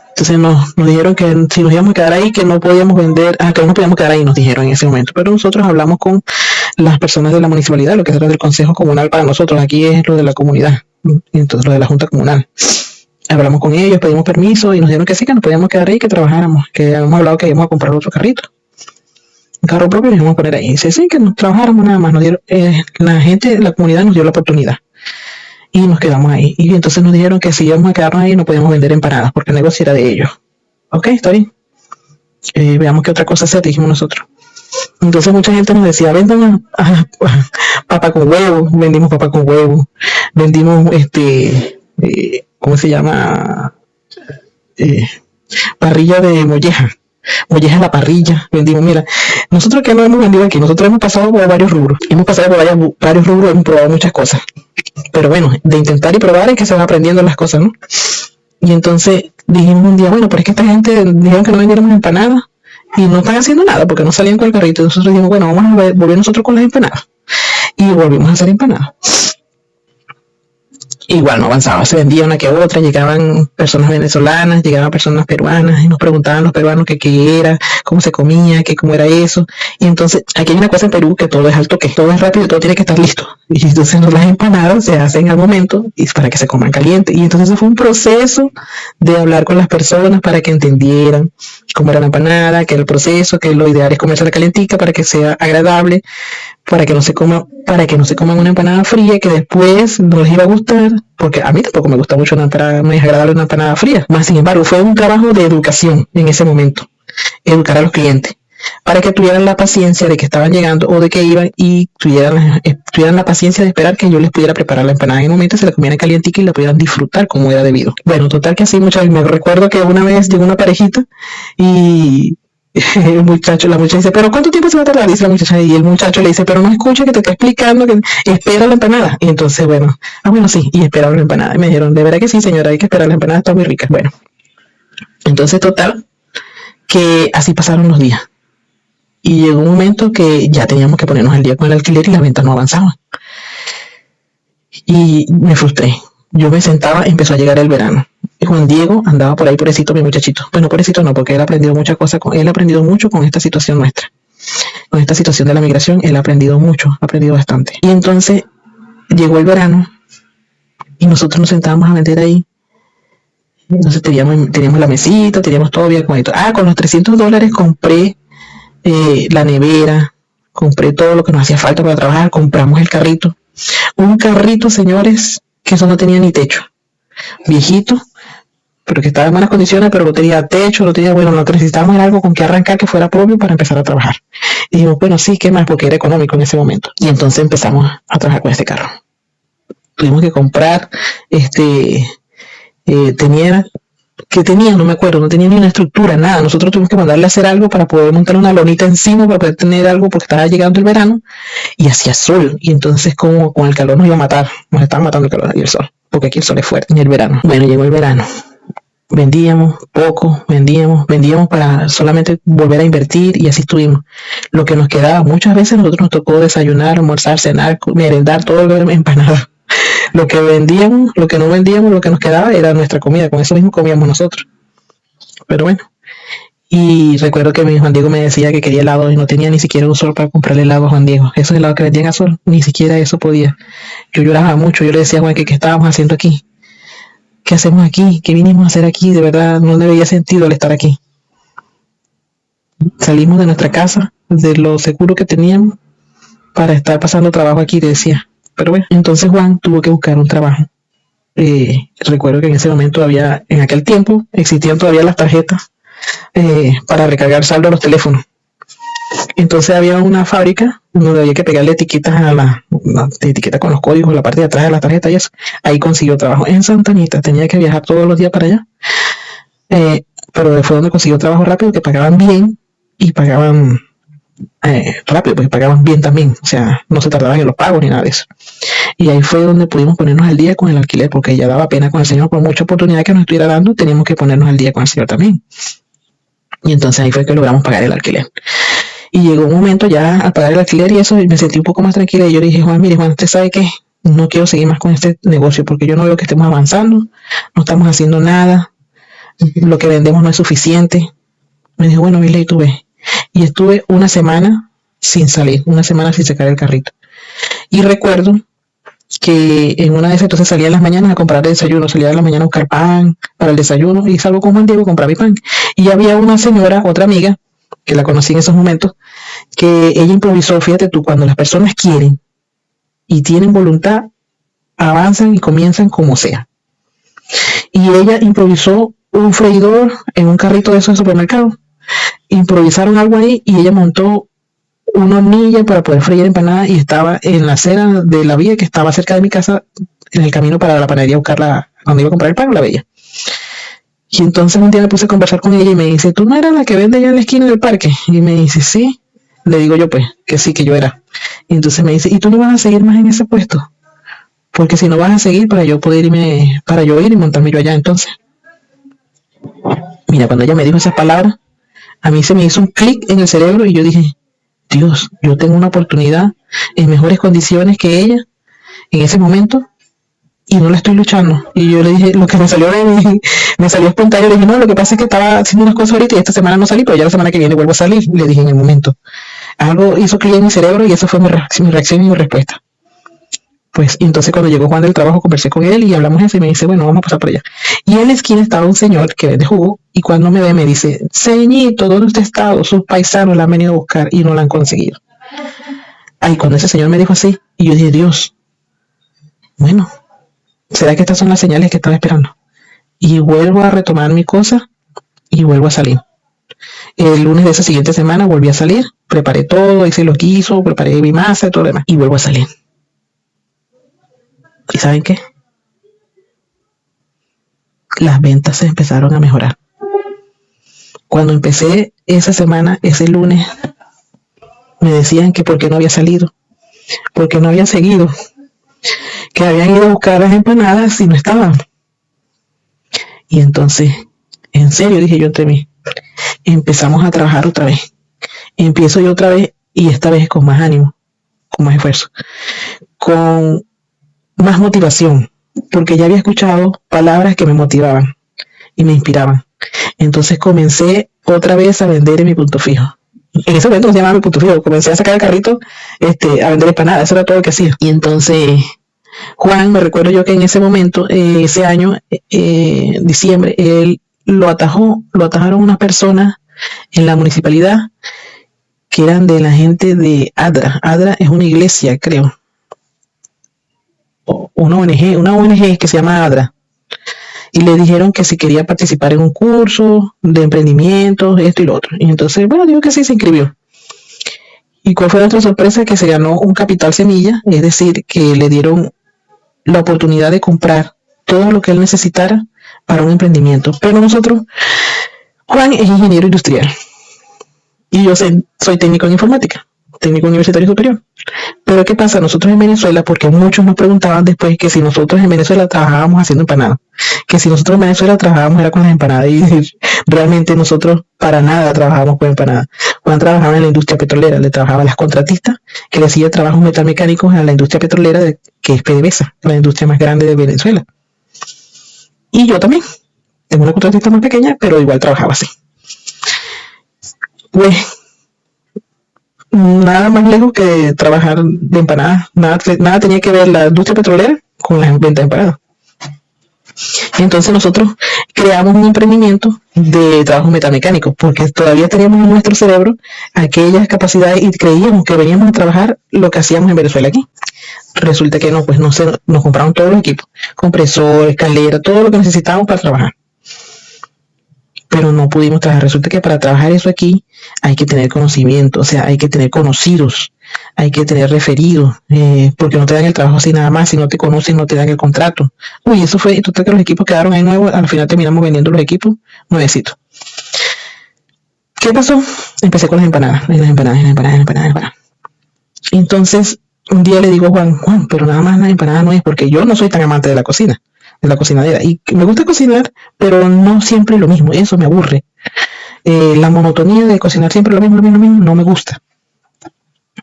Entonces nos dijeron que si nos íbamos a quedar ahí, que no podíamos vender, que no podíamos quedar ahí, nos dijeron en ese momento. Pero nosotros hablamos con las personas de la municipalidad, lo que es del consejo comunal para nosotros, aquí es lo de la comunidad, entonces lo de la junta comunal. Hablamos con ellos, pedimos permiso y nos dijeron que sí, que nos podíamos quedar ahí, que trabajáramos, que habíamos hablado que íbamos a comprar otro carrito, un carro propio, y nos íbamos a poner ahí. Y dice, sí, que nos trabajáramos nada más. Nos dieron, la gente de la comunidad nos dio la oportunidad y nos quedamos ahí. Y entonces nos dijeron que si íbamos a quedarnos ahí no podíamos vender empanadas porque el negocio era de ellos. Ok, está bien. Veamos qué otra cosa hacer, dijimos nosotros. Entonces mucha gente nos decía, vendan papa con huevo. Vendimos papa con huevo, vendimos ¿cómo se llama? Parrilla de molleja a la parrilla. Vendimos, mira, nosotros que no hemos vendido aquí, nosotros hemos pasado por varios rubros, hemos rubros, hemos probado muchas cosas, pero bueno, de intentar y probar es que se va aprendiendo las cosas, ¿no? Y entonces dijimos un día, bueno, pero es que esta gente dijeron que no vendiéramos empanadas y no están haciendo nada porque no salían con el carrito. Nosotros dijimos, bueno, vamos a volver nosotros con las empanadas, y volvimos a hacer empanadas. Igual no avanzaba, se vendía una que otra, llegaban personas venezolanas, llegaban personas peruanas y nos preguntaban los peruanos qué era, cómo se comía, cómo era eso. Y entonces aquí hay una cosa en Perú, que todo es al toque, todo es rápido, todo tiene que estar listo. Y entonces las empanadas se hacen al momento y para que se coman caliente. Y entonces eso fue un proceso de hablar con las personas para que entendieran cómo era la empanada, que era el proceso, que lo ideal es comerse la calentica para que sea agradable, para que no se coman una empanada fría que después no les iba a gustar, porque a mí tampoco me gusta mucho una empanada, no es agradable una empanada fría. Más sin embargo, fue un trabajo de educación en ese momento, educar a los clientes, para que tuvieran la paciencia de que estaban llegando o de que iban, y tuvieran la paciencia de esperar que yo les pudiera preparar la empanada en el momento, se la comieran calientica y la pudieran disfrutar como era debido. Bueno, total que así muchas veces. Me recuerdo que una vez llegó una parejita y la muchacha dice, pero ¿cuánto tiempo se va a tardar? Dice la muchacha, y el muchacho le dice, pero no escucha que te está explicando, que espera la empanada. Y entonces, bueno, sí, y esperaron la empanada. Y me dijeron, de verdad que sí, señora, hay que esperar, la empanada está muy rica. Bueno, entonces total, que así pasaron los días. Y llegó un momento que ya teníamos que ponernos al día con el alquiler y las ventas no avanzaban. Y me frustré. Yo me sentaba, empezó a llegar el verano. Y Juan Diego andaba por ahí, pobrecito, mi muchachito. Bueno, pobrecito no, porque él ha aprendido muchas cosas. Él ha aprendido mucho con esta situación nuestra. Con esta situación de la migración, él ha aprendido mucho, ha aprendido bastante. Y entonces llegó el verano y nosotros nos sentábamos a vender ahí. Entonces teníamos la mesita, teníamos todo bien con esto. Con los $300 compré la nevera, compré todo lo que nos hacía falta para trabajar, compramos el carrito. Un carrito, señores, que eso no tenía ni techo. Viejito, pero que estaba en buenas condiciones, pero no tenía techo, lo que necesitábamos era algo con que arrancar, que fuera propio para empezar a trabajar. Y dijimos, bueno, sí, ¿qué más? Porque era económico en ese momento. Y entonces empezamos a trabajar con este carro. Tuvimos que comprar, no me acuerdo, no tenía ni una estructura, nada. Nosotros tuvimos que mandarle a hacer algo para poder montar una lonita encima, para poder tener algo, porque estaba llegando el verano y hacía sol. Y entonces como con el calor nos iba a matar, nos estaba matando el calor y el sol, porque aquí el sol es fuerte en el verano. Bueno, llegó el verano. Vendíamos poco, vendíamos para solamente volver a invertir, y así estuvimos. Lo que nos quedaba, muchas veces nosotros nos tocó desayunar, almorzar, cenar, merendar, todo lo de empanada. Lo que vendíamos, lo que no vendíamos, lo que nos quedaba era nuestra comida, con eso mismo comíamos nosotros. Pero bueno, y recuerdo que mi Juan Diego me decía que quería helado y no tenía ni siquiera un sol para comprarle helado a Juan Diego. Esos helados que vendían a sol, ni siquiera eso podía. Yo lloraba mucho, yo le decía a Juan que qué estábamos haciendo aquí. ¿Qué hacemos aquí? ¿Qué vinimos a hacer aquí? De verdad, no le veía sentido el estar aquí. Salimos de nuestra casa, de lo seguro que teníamos, para estar pasando trabajo aquí, le decía. Pero bueno, entonces Juan tuvo que buscar un trabajo. Recuerdo que en ese momento en aquel tiempo, existían todavía las tarjetas para recargar saldo a los teléfonos. Entonces había una fábrica donde había que pegarle etiquetas a la etiqueta con los códigos, la parte de atrás de la tarjeta y eso. Ahí consiguió trabajo en Santa Anita, tenía que viajar todos los días para allá. Pero fue donde consiguió trabajo rápido, que pagaban bien y pagaban rápido, pues pagaban bien también. O sea, no se tardaban en los pagos ni nada de eso. Y ahí fue donde pudimos ponernos al día con el alquiler, porque ya daba pena con el señor, por mucha oportunidad que nos estuviera dando, teníamos que ponernos al día con el señor también. Y entonces ahí fue que logramos pagar el alquiler. Y llegó un momento ya a pagar el alquiler y eso, y me sentí un poco más tranquila. Y yo le dije, Juan, mire, Juan, usted sabe que no quiero seguir más con este negocio porque yo no veo que estemos avanzando, no estamos haciendo nada, lo que vendemos no es suficiente. Me dijo, bueno, Miley, tú ves. Y estuve una semana sin salir, una semana sin sacar el carrito. Y recuerdo que en una de esas entonces salía en las mañanas a comprar el desayuno, salía en la mañana a buscar pan para el desayuno y salgo con Juan Diego a comprar mi pan. Y había una señora, otra amiga, que la conocí en esos momentos, que ella improvisó, fíjate tú, cuando las personas quieren y tienen voluntad, avanzan y comienzan como sea. Y ella improvisó un freidor en un carrito de esos de supermercado. Improvisaron algo ahí y ella montó una hornilla para poder freír empanadas y estaba en la acera de la vía que estaba cerca de mi casa, en el camino para la panadería a buscarla, cuando iba a comprar el pan, la veía. Y entonces un día me puse a conversar con ella y me dice, ¿tú no eras la que vende allá en la esquina del parque? Y me dice, sí. Le digo yo, pues, que sí, que yo era. Y entonces me dice, ¿y tú no vas a seguir más en ese puesto? Porque si no vas a seguir, para yo poder irme, para yo ir y montarme yo allá entonces. Mira, cuando ella me dijo esas palabras, a mí se me hizo un clic en el cerebro y yo dije, Dios, yo tengo una oportunidad en mejores condiciones que ella en ese momento y no la estoy luchando. Y yo le dije, lo que me salió me salió espontáneo, le dije, no, lo que pasa es que estaba haciendo unas cosas ahorita y esta semana no salí, pero ya la semana que viene vuelvo a salir, le dije en el momento. Algo hizo clic en mi cerebro y eso fue mi reacción y mi respuesta. Pues, y entonces cuando llegó Juan del trabajo, conversé con él y hablamos eso y me dice, bueno, vamos a pasar por allá. Y en la esquina estaba un señor que vende jugo y cuando me ve me dice, Ceñito, ¿dónde usted ha estado? Sus paisanos la han venido a buscar y no la han conseguido. Ay, cuando ese señor me dijo así, y yo dije, Dios, bueno, ¿será que estas son las señales que estaba esperando? Y vuelvo a retomar mi cosa y vuelvo a salir. El lunes de esa siguiente semana volví a salir, preparé todo, hice lo que hizo, preparé mi masa y todo lo demás, y vuelvo a salir. ¿Y saben qué? Las ventas se empezaron a mejorar. Cuando empecé esa semana, ese lunes, me decían que por qué no había salido, por qué no había seguido, que habían ido a buscar las empanadas y no estaban. Y entonces, en serio, dije yo entre mí, empezamos a trabajar otra vez. Empiezo yo otra vez y esta vez con más ánimo, con más esfuerzo, con más motivación, porque ya había escuchado palabras que me motivaban y me inspiraban. Entonces comencé otra vez a vender en mi punto fijo. En ese momento no se llamaba mi punto fijo, comencé a sacar el carrito a vender empanadas, eso era todo lo que hacía. Y entonces Juan, me recuerdo yo que en ese momento, ese año, diciembre, él lo atajaron unas personas en la municipalidad que eran de la gente de ADRA. ADRA es una iglesia, creo. Una ONG que se llama ADRA. Y le dijeron que si quería participar en un curso de emprendimiento, esto y lo otro. Y entonces, bueno, digo que sí, se inscribió. ¿Y cuál fue nuestra sorpresa? Que se ganó un capital semilla, es decir, que le dieron la oportunidad de comprar todo lo que él necesitara para un emprendimiento. Pero nosotros, Juan es ingeniero industrial y yo soy técnico en informática. técnico universitario superior. Pero ¿qué pasa? Nosotros en Venezuela, porque muchos nos preguntaban después que si nosotros en Venezuela trabajábamos haciendo empanadas, que si nosotros en Venezuela trabajábamos era con las empanadas, y realmente nosotros para nada trabajábamos con empanadas. Juan trabajaba en la industria petrolera, le trabajaba a las contratistas, que le hacía trabajos metalmecánicos a la industria petrolera, que es PDVSA, la industria más grande de Venezuela. Y yo también, tengo una contratista más pequeña, pero igual trabajaba así. Pues nada más lejos que trabajar de empanadas, nada tenía que ver la industria petrolera con las ventas de empanadas. Entonces nosotros creamos un emprendimiento de trabajo metamecánico, porque todavía teníamos en nuestro cerebro aquellas capacidades y creíamos que veníamos a trabajar lo que hacíamos en Venezuela aquí. Resulta que no, pues nos compraron todos los equipos, compresor, escalera, todo lo que necesitábamos para trabajar. Pero no pudimos trabajar. Resulta que para trabajar eso aquí hay que tener conocimiento, o sea, hay que tener conocidos, hay que tener referidos, porque no te dan el trabajo así nada más, si no te conocen no te dan el contrato. Uy, eso fue, total que los equipos quedaron ahí nuevos, al final terminamos vendiendo los equipos nuevecitos. ¿Qué pasó? Empecé con las empanadas. Entonces, un día le digo a Juan, pero nada más las empanadas no es, porque yo no soy tan amante de la cocina, de la cocinadera, y me gusta cocinar, pero no siempre lo mismo, eso me aburre. La monotonía de cocinar siempre lo mismo, no me gusta.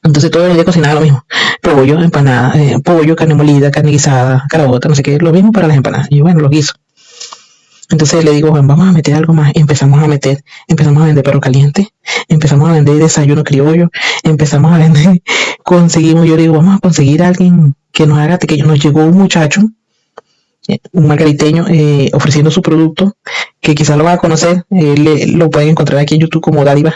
Entonces todo el día cocinaba lo mismo, pollo, empanada, pollo, carne molida, carne guisada, carabota, no sé qué, lo mismo para las empanadas, y bueno, lo guiso. Entonces le digo, Juan, vamos a meter algo más. Empezamos a vender perro caliente, empezamos a vender desayuno criollo, empezamos a vender, conseguimos, yo le digo, vamos a conseguir a alguien que nos haga tequeño. Nos llegó un muchacho, un margariteño, ofreciendo su producto, que quizás lo van a conocer, lo pueden encontrar aquí en YouTube como Dádiva.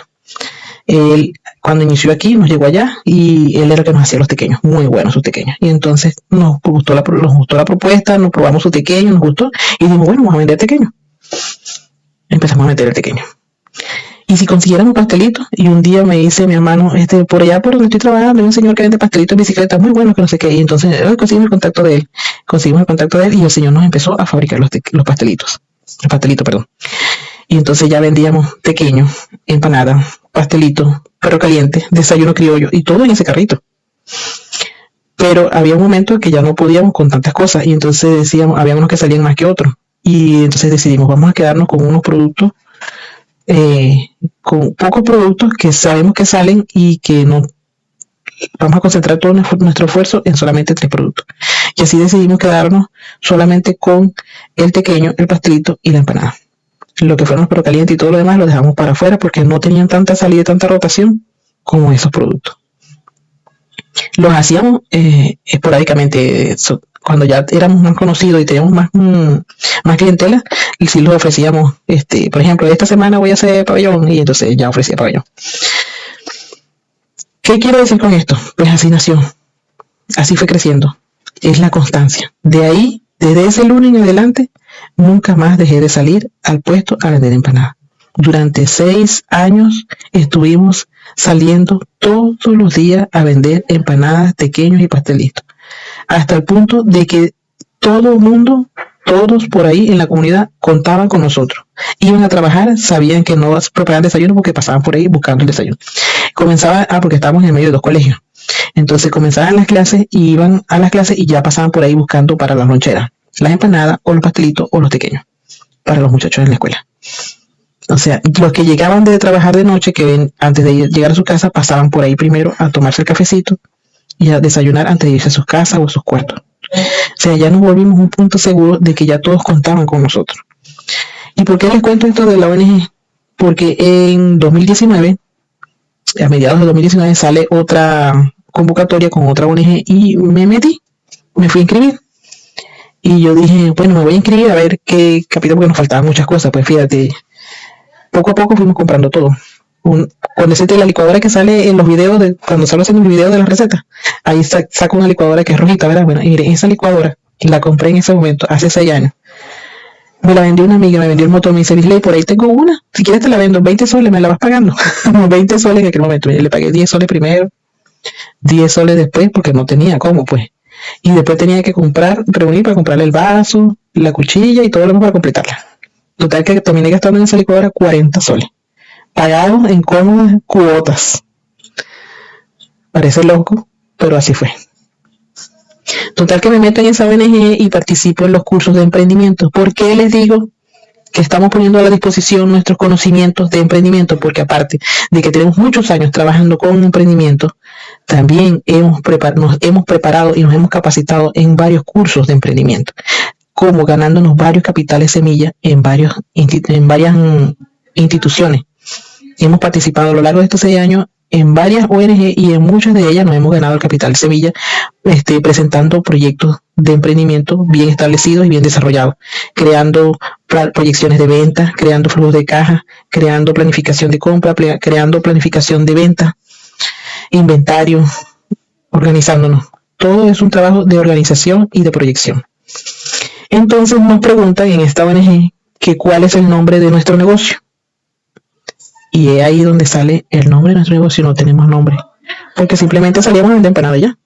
Él, cuando inició aquí, nos llegó allá y él era el que nos hacía los tequeños, muy buenos sus tequeños. Y entonces nos gustó la propuesta, nos probamos su tequeño, nos gustó y dijimos, bueno, vamos a vender tequeño. Empezamos a meter el tequeño. Y si consiguiéramos pastelitos, y un día me dice mi hermano, por allá por donde estoy trabajando, hay un señor que vende pastelitos en bicicleta, muy bueno, que no sé qué. Y entonces conseguimos el contacto de él y el señor nos empezó a fabricar los pastelitos. Y entonces ya vendíamos tequeños, empanadas, pastelitos, perro caliente, desayuno criollo y todo en ese carrito. Pero había un momento que ya no podíamos con tantas cosas y entonces decíamos, había unos que salían más que otros. Y entonces decidimos, vamos a quedarnos con unos productos, con pocos productos que sabemos que salen y que no vamos a concentrar todo nuestro esfuerzo en solamente 3 productos. Y así decidimos quedarnos solamente con el tequeño, el pastelito y la empanada. Lo que fueron los perro calientes y todo lo demás lo dejamos para afuera porque no tenían tanta salida y tanta rotación como esos productos. Los hacíamos esporádicamente, cuando ya éramos más conocidos y teníamos más clientela, y sí los ofrecíamos, por ejemplo, esta semana voy a hacer pabellón y entonces ya ofrecía pabellón. ¿Qué quiero decir con esto? Pues así nació, así fue creciendo, es la constancia. De ahí, desde ese lunes en adelante, nunca más dejé de salir al puesto a vender empanadas. Durante 6 años estuvimos saliendo todos los días a vender empanadas, tequeños y pastelitos. Hasta el punto de que todo el mundo, todos por ahí en la comunidad contaban con nosotros. Iban a trabajar, sabían que no preparaban desayuno porque pasaban por ahí buscando el desayuno. Porque estábamos en medio de 2 colegios. Entonces comenzaban las clases y iban a las clases y ya pasaban por ahí buscando para las loncheras, las empanadas o los pastelitos o los tequeños para los muchachos en la escuela. O sea, los que llegaban de trabajar de noche, que antes de llegar a su casa, pasaban por ahí primero a tomarse el cafecito y a desayunar antes de irse a sus casas o a sus cuartos. O sea, ya nos volvimos un punto seguro de que ya todos contaban con nosotros. ¿Y por qué les cuento esto de la ONG? Porque en 2019, a mediados de 2019, sale otra convocatoria con otra ONG y me fui a inscribir. Y yo dije, bueno, me voy a inscribir a ver qué capítulo, porque nos faltaban muchas cosas. Pues fíjate, poco a poco fuimos comprando todo. Cuando la licuadora que sale en los videos, cuando salgo haciendo el video de las recetas, ahí saco una licuadora que es rojita, ¿verdad? Bueno, y miren, esa licuadora la compré en ese momento, hace 6 años. Me la vendió una amiga, me vendió el motor, me dice, Bisley, por ahí tengo una, si quieres te la vendo, 20 soles, me la vas pagando. 20 soles en aquel momento, yo le pagué 10 soles primero, 10 soles después, porque no tenía cómo, pues. Y después tenía que reunir para comprarle el vaso, la cuchilla y todo lo demás para completarla. Total que terminé gastando en esa licuadora 40 soles, pagados en cómodas cuotas. Parece loco, pero así fue. Total que me meto en esa ONG y participo en los cursos de emprendimiento. ¿Por qué les digo que estamos poniendo a la disposición nuestros conocimientos de emprendimiento? Porque aparte de que tenemos muchos años trabajando con emprendimiento, también nos hemos preparado y nos hemos capacitado en varios cursos de emprendimiento, como ganándonos varios capitales semilla en varias instituciones. Hemos participado a lo largo de estos 6 años en varias ONG y en muchas de ellas nos hemos ganado el capital semilla, presentando proyectos de emprendimiento bien establecidos y bien desarrollados, creando proyecciones de ventas, creando flujos de caja, creando planificación de compra, creando planificación de ventas, inventario, organizándonos. Todo es un trabajo de organización y de proyección. Entonces nos preguntan en esta ONG que cuál es el nombre de nuestro negocio. Y es ahí donde sale el nombre de nuestro negocio. No tenemos nombre, porque simplemente salíamos a vender empanadas ya,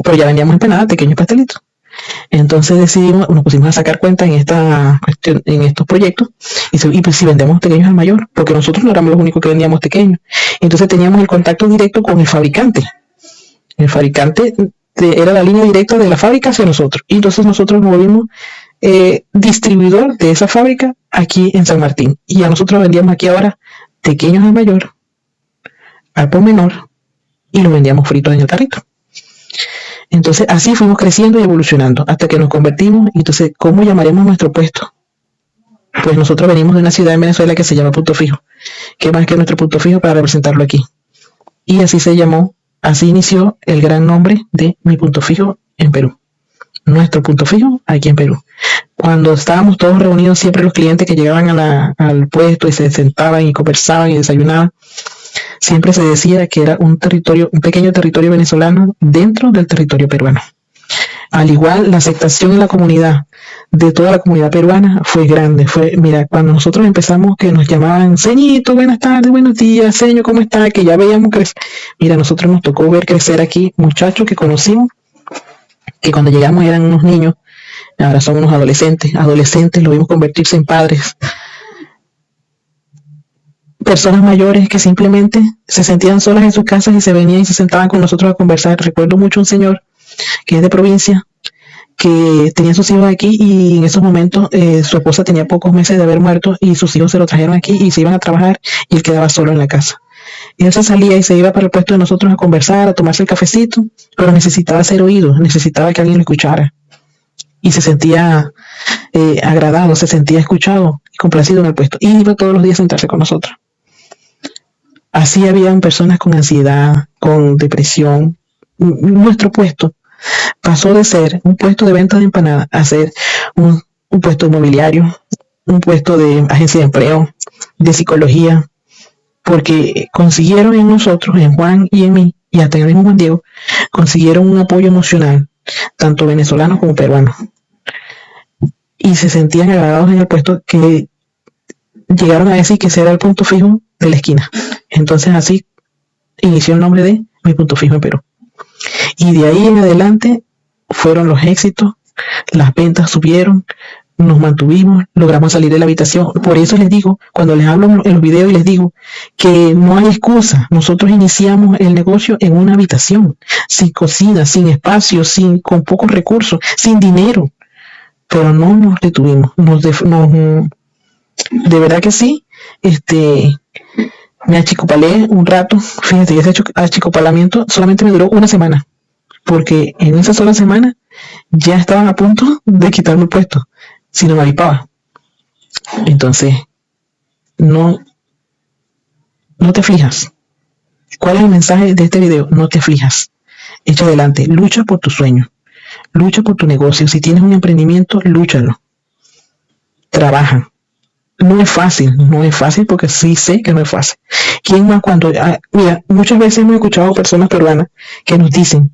pero ya vendíamos empanadas, pequeños pastelitos. Entonces nos pusimos a sacar cuenta en estos proyectos y pues si vendemos pequeños al mayor, porque nosotros no éramos los únicos que vendíamos pequeños. Entonces teníamos el contacto directo con el fabricante. El fabricante era la línea directa de la fábrica hacia nosotros. Y entonces nosotros nos volvimos distribuidor de esa fábrica aquí en San Martín. Y a nosotros vendíamos aquí ahora pequeños al mayor, al por menor, y los vendíamos fritos en el tarrito. Entonces así fuimos creciendo y evolucionando hasta que nos convertimos. Y entonces, ¿cómo llamaremos nuestro puesto? Pues nosotros venimos de una ciudad en Venezuela que se llama Punto Fijo. ¿Qué más que nuestro punto fijo para representarlo aquí? Y así se llamó, así inició el gran nombre de Mi Punto Fijo en Perú. Nuestro punto fijo aquí en Perú. Cuando estábamos todos reunidos, siempre los clientes que llegaban al puesto y se sentaban y conversaban y desayunaban, siempre se decía que era un pequeño territorio venezolano dentro del territorio peruano. Al igual, la aceptación en la comunidad, de toda la comunidad peruana, fue grande. Mira, cuando nosotros empezamos, que nos llamaban, Ceñito, buenas tardes, buenos días, Ceño, ¿cómo está? Que ya veíamos crecer. Mira, nosotros nos tocó ver crecer aquí muchachos que conocimos, que cuando llegamos eran unos niños, ahora son unos adolescentes, lo vimos convertirse en padres, personas mayores que simplemente se sentían solas en sus casas y se venían y se sentaban con nosotros a conversar. Recuerdo mucho un señor que es de provincia, que tenía sus hijos aquí y en esos momentos su esposa tenía pocos meses de haber muerto y sus hijos se lo trajeron aquí y se iban a trabajar y él quedaba solo en la casa. Y él se salía y se iba para el puesto de nosotros a conversar, a tomarse el cafecito, pero necesitaba ser oído, necesitaba que alguien lo escuchara. Y se sentía agradado, se sentía escuchado y complacido en el puesto. Y iba todos los días a sentarse con nosotros. Así habían personas con ansiedad, con depresión. Nuestro puesto pasó de ser un puesto de venta de empanadas a ser un puesto inmobiliario, un puesto de agencia de empleo, de psicología, porque consiguieron en nosotros, en Juan y en mí, y hasta en el mismo Juan Diego, consiguieron un apoyo emocional, tanto venezolano como peruano. Y se sentían agradados en el puesto que llegaron a decir que ese era el punto fijo de la esquina. Entonces así inició el nombre de Mi Punto Fijo en Perú. Y de ahí en adelante fueron los éxitos, las ventas subieron, nos mantuvimos, logramos salir de la habitación. Por eso les digo, cuando les hablo en los videos y les digo que no hay excusa, nosotros iniciamos el negocio en una habitación, sin cocina, sin espacio, con pocos recursos, sin dinero, pero no nos detuvimos, de verdad que sí, me achicopalé un rato. Fíjate, ese achicopalamiento solamente me duró una semana, porque en esa sola semana ya estaban a punto de quitarme el puesto, si no me avipaba. Entonces, no te aflijas. ¿Cuál es el mensaje de este video? No te aflijas. Echa adelante, lucha por tu sueño, lucha por tu negocio. Si tienes un emprendimiento, lúchalo. Trabaja. No es fácil porque sí sé que no es fácil. ¿Quién más mira, muchas veces hemos escuchado personas peruanas que nos dicen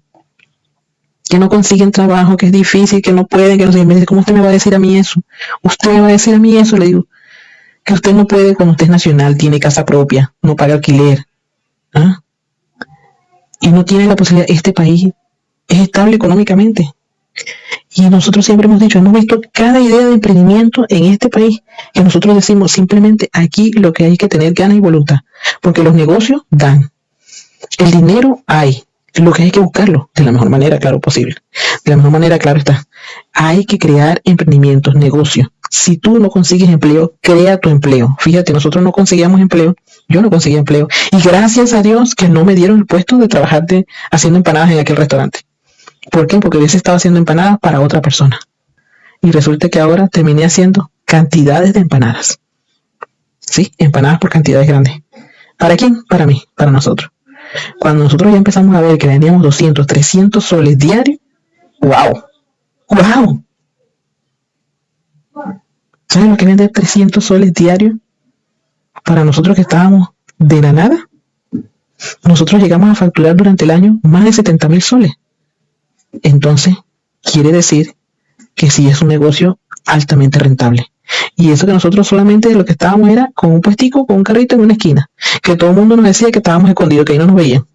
que no consiguen trabajo, que es difícil, que no pueden, que no se me ¿cómo usted me va a decir a mí eso? Usted me va a decir a mí eso, le digo, que usted no puede cuando usted es nacional, tiene casa propia, no paga alquiler, ¿ah? Y no tiene la posibilidad, este país es estable económicamente. Y nosotros siempre hemos dicho, hemos visto cada idea de emprendimiento en este país, que nosotros decimos simplemente aquí lo que hay que tener ganas y voluntad, porque los negocios dan, el dinero hay, Lo que hay que buscarlo de la mejor manera, claro, posible. De la mejor manera, claro está. Hay que crear emprendimientos, negocios. Si tú no consigues empleo, crea tu empleo. Fíjate, nosotros no conseguíamos empleo, yo no conseguía empleo. Y gracias a Dios que no me dieron el puesto de trabajar haciendo empanadas en aquel restaurante. ¿Por qué? Porque hubiese estado haciendo empanadas para otra persona. Y resulta que ahora terminé haciendo cantidades de empanadas. ¿Sí? Empanadas por cantidades grandes. ¿Para quién? Para mí, para nosotros. Cuando nosotros ya empezamos a ver que vendíamos 200, 300 soles diarios, ¡wow! ¡Wow! ¿Sabes lo que vende 300 soles diarios? Para nosotros que estábamos de la nada, nosotros llegamos a facturar durante el año más de 70,000 soles. Entonces, quiere decir que sí es un negocio altamente rentable. Y eso que nosotros solamente lo que estábamos era con un puestico, con un carrito en una esquina, que todo el mundo nos decía que estábamos escondidos, que ahí no nos veían.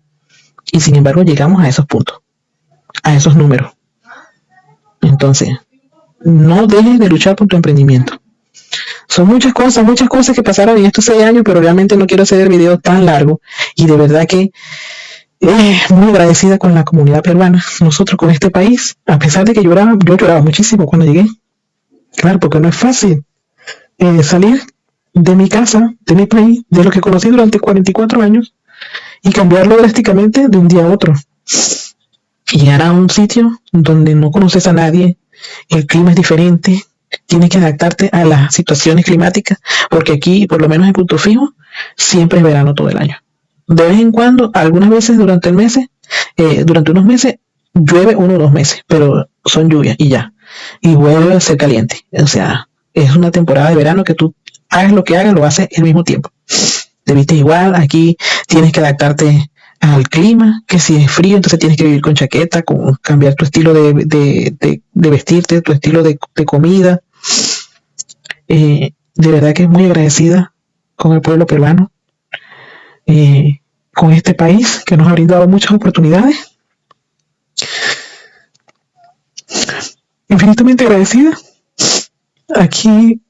Y sin embargo llegamos a esos puntos, a esos números. Entonces, no dejes de luchar por tu emprendimiento. Son muchas cosas que pasaron en estos 6 años, pero realmente no quiero hacer el video tan largo. Y de verdad que muy agradecida con la comunidad peruana, nosotros con este país, a pesar de que yo lloraba muchísimo cuando llegué. Claro, porque no es fácil salir de mi casa, de mi país, de lo que conocí durante 44 años y cambiarlo drásticamente de un día a otro. Y llegar a un sitio donde no conoces a nadie, el clima es diferente, tienes que adaptarte a las situaciones climáticas, porque aquí, por lo menos en Punto Fijo, siempre es verano todo el año. De vez en cuando, algunas veces durante unos meses, llueve 1 o 2 meses, pero son lluvias y ya. Y vuelve a ser caliente. O sea, es una temporada de verano que tú hagas lo que hagas, lo haces al mismo tiempo. Te vistes igual, aquí tienes que adaptarte al clima, que si es frío, entonces tienes que vivir con chaqueta, cambiar tu estilo de vestirte, tu estilo de comida. De verdad que es muy agradecida con el pueblo peruano, con este país que nos ha brindado muchas oportunidades. Infinitamente agradecida. Aquí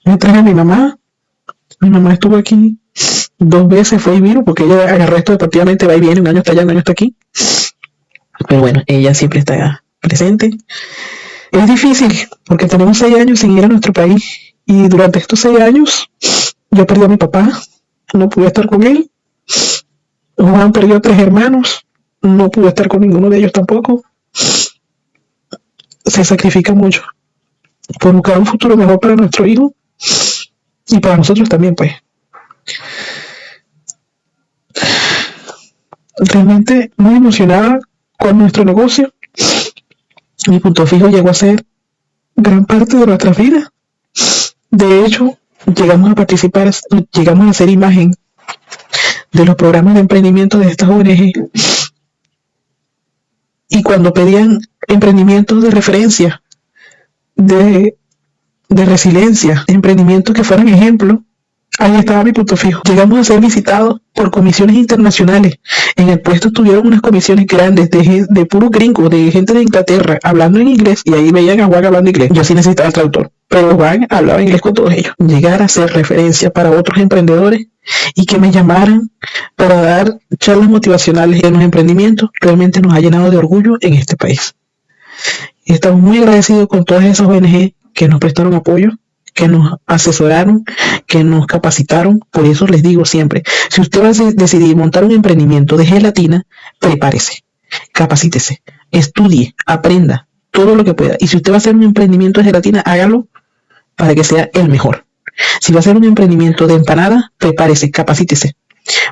me traje a mi mamá. Mi mamá estuvo aquí 2 veces, fue y vino, porque ella agarró esto deportivamente, va y viene, un año está allá, un año está aquí. Pero bueno, ella siempre está presente. Es difícil, porque tenemos 6 años sin ir a nuestro país. Y durante estos 6 años, yo perdí a mi papá, no pude estar con él. Juan perdió 3 hermanos, no pude estar con ninguno de ellos tampoco. Se sacrifica mucho por buscar un futuro mejor para nuestro hijo y para nosotros también, pues. Realmente muy emocionada con nuestro negocio. Mi Punto Fijo llegó a ser gran parte de nuestras vidas. De hecho, llegamos a hacer imagen de los programas de emprendimiento de estas ONG. Y cuando pedían emprendimientos de referencia, de resiliencia, emprendimientos que fueran ejemplo, ahí estaba mi Punto Fijo. Llegamos a ser visitados por comisiones internacionales. En el puesto estuvieron unas comisiones grandes de puro gringo, de gente de Inglaterra, hablando en inglés, y ahí veían a Juan hablando inglés. Yo sí necesitaba el traductor, pero Juan hablaba inglés con todos ellos. Llegar a ser referencia para otros emprendedores y que me llamaran para dar charlas motivacionales en los emprendimientos, realmente nos ha llenado de orgullo en este país. Estamos muy agradecidos con todas esas ONG que nos prestaron apoyo, que nos asesoraron, que nos capacitaron. Por eso les digo siempre, si usted va a decidir montar un emprendimiento de gelatina, prepárese, capacítese, estudie, aprenda todo lo que pueda. Y si usted va a hacer un emprendimiento de gelatina, hágalo para que sea el mejor. Si va a hacer un emprendimiento de empanada, prepárese, capacítese.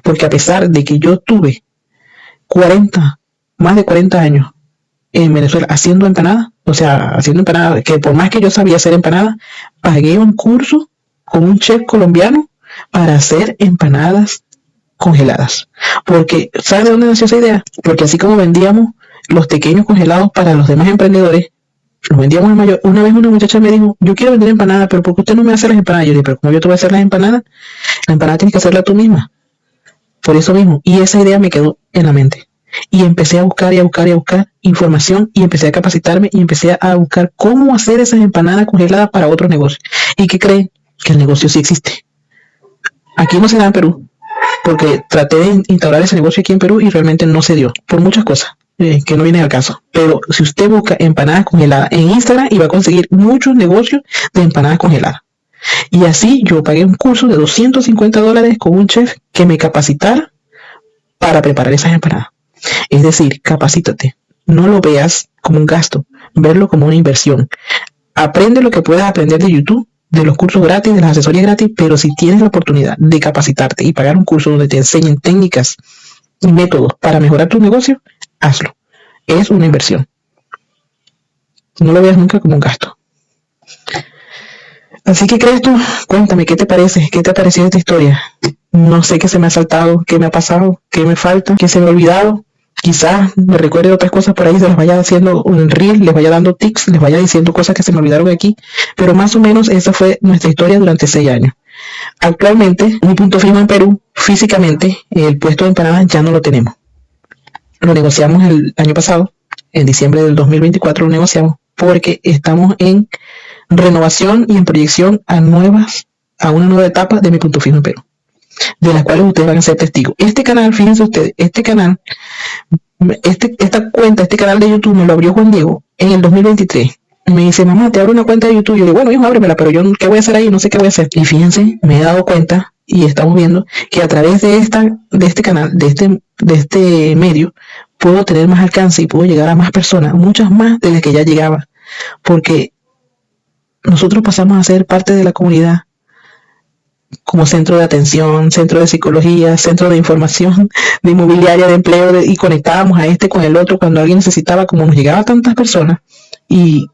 Porque a pesar de que yo tuve más de 40 años en Venezuela haciendo empanadas, que por más que yo sabía hacer empanadas, pagué un curso con un chef colombiano para hacer empanadas congeladas. Porque, ¿sabe de dónde nació esa idea? Porque así como vendíamos los pequeños congelados para los demás emprendedores, los vendíamos al mayor. Una vez una muchacha me dijo, yo quiero vender empanadas, pero ¿por qué usted no me hace las empanadas? Yo dije, pero ¿cómo yo te voy a hacer las empanadas? La empanada tienes que hacerla tú misma. Por eso mismo. Y esa idea me quedó en la mente. Y empecé a buscar información y empecé a capacitarme y empecé a buscar cómo hacer esas empanadas congeladas para otros negocios. ¿Y qué creen? Que el negocio sí existe. Aquí no se da en Perú, porque traté de instaurar ese negocio aquí en Perú y realmente no se dio, por muchas cosas. Que no vienen al caso. Pero si usted busca empanadas congeladas en Instagram, y va a conseguir muchos negocios de empanadas congeladas. Y así yo pagué un curso de $250 con un chef que me capacitara para preparar esas empanadas. Es decir, capacítate. No lo veas como un gasto, verlo como una inversión. Aprende lo que puedas aprender de YouTube, de los cursos gratis, de las asesorías gratis, pero si tienes la oportunidad de capacitarte y pagar un curso donde te enseñen técnicas y métodos para mejorar tu negocio, hazlo. Es una inversión. No lo veas nunca como un gasto. Así que, ¿crees tú? Cuéntame, ¿qué te parece? ¿Qué te ha parecido esta historia? No sé qué se me ha saltado, qué me ha pasado, qué me falta, qué se me ha olvidado. Quizás me recuerde otras cosas por ahí, se las vaya haciendo un reel, les vaya dando tips, les vaya diciendo cosas que se me olvidaron aquí. Pero más o menos esa fue nuestra historia durante 6 años. Actualmente, mi punto fijo en Perú, físicamente, el puesto de empanadas ya no lo tenemos. Lo negociamos el año pasado, en diciembre del 2024 lo negociamos, porque estamos en renovación y en proyección a una nueva etapa de mi punto fijo en Perú, de las cuales ustedes van a ser testigos. Este canal, fíjense ustedes, esta cuenta, este canal de YouTube me lo abrió Juan Diego en el 2023. Me dice, mamá, te abro una cuenta de YouTube. Yo le digo, bueno, hijo, ábremela, pero yo, ¿qué voy a hacer ahí? No sé qué voy a hacer. Y fíjense, me he dado cuenta y estamos viendo que a través de este canal, de este medio, puedo tener más alcance y puedo llegar a más personas, muchas más de las que ya llegaba, porque nosotros pasamos a ser parte de la comunidad como centro de atención, centro de psicología, centro de información, de inmobiliaria, de empleo, y conectábamos a este con el otro cuando alguien necesitaba, como nos llegaba a tantas personas y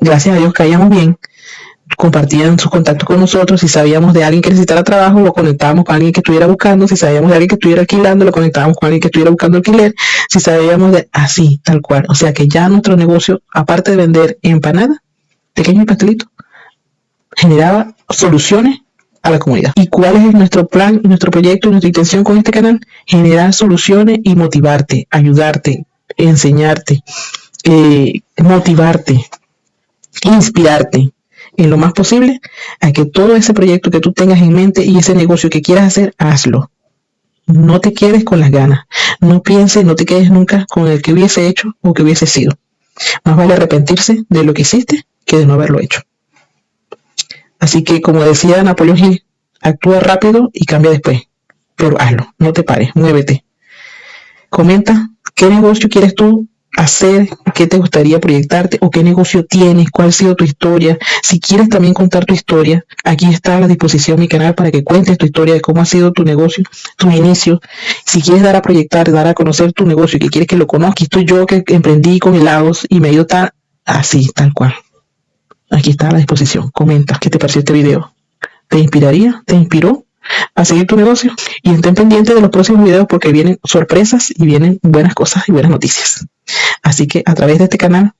gracias a Dios caíamos bien, compartían sus contactos con nosotros. Si sabíamos de alguien que necesitara trabajo, lo conectábamos con alguien que estuviera buscando. Si sabíamos de alguien que estuviera alquilando, lo conectábamos con alguien que estuviera buscando alquiler. Si sabíamos de así, tal cual. O sea que ya nuestro negocio, aparte de vender empanadas, pequeños pastelitos, generaba soluciones a la comunidad. ¿Y cuál es nuestro plan, nuestro proyecto, nuestra intención con este canal? Generar soluciones y motivarte, ayudarte, enseñarte, motivarte, inspirarte en lo más posible a que todo ese proyecto que tú tengas en mente y ese negocio que quieras hacer, hazlo. No te quedes con las ganas. No pienses, no te quedes nunca con el que hubiese hecho o que hubiese sido. Más vale arrepentirse de lo que hiciste que de no haberlo hecho. Así que, como decía Napoleón Hill, actúa rápido y cambia después. Pero hazlo, no te pares, muévete. Comenta qué negocio quieres tú hacer, qué te gustaría proyectarte o qué negocio tienes, cuál ha sido tu historia. Si quieres también contar tu historia, aquí está a la disposición mi canal para que cuentes tu historia de cómo ha sido tu negocio, tu inicio. Si quieres dar a proyectar, dar a conocer tu negocio y que quieres que lo conozca, estoy yo que emprendí con helados y me ha ido así, tal cual. Aquí está a la disposición. Comenta qué te pareció este video. ¿Te inspiraría? ¿Te inspiró a seguir tu negocio? Y estén pendientes de los próximos videos porque vienen sorpresas y vienen buenas cosas y buenas noticias. Así que a través de este canal,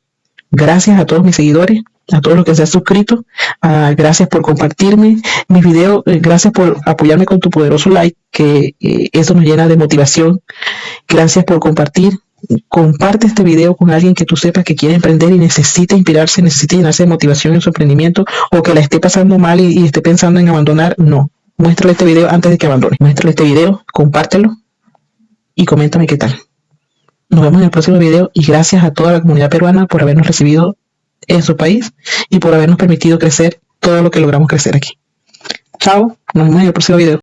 gracias a todos mis seguidores, a todos los que se han suscrito, gracias por compartirme mis videos, gracias por apoyarme con tu poderoso like, que eso nos llena de motivación. Gracias por compartir. Comparte este video con alguien que tú sepas que quiere emprender y necesita inspirarse, necesita llenarse de motivación en su emprendimiento, o que la esté pasando mal y esté pensando en abandonar. No, muéstrale este video antes de que abandone. Muéstrale este video, compártelo y coméntame qué tal. Nos vemos en el próximo video y gracias a toda la comunidad peruana por habernos recibido en su país y por habernos permitido crecer todo lo que logramos crecer aquí. Chao, nos vemos en el próximo video.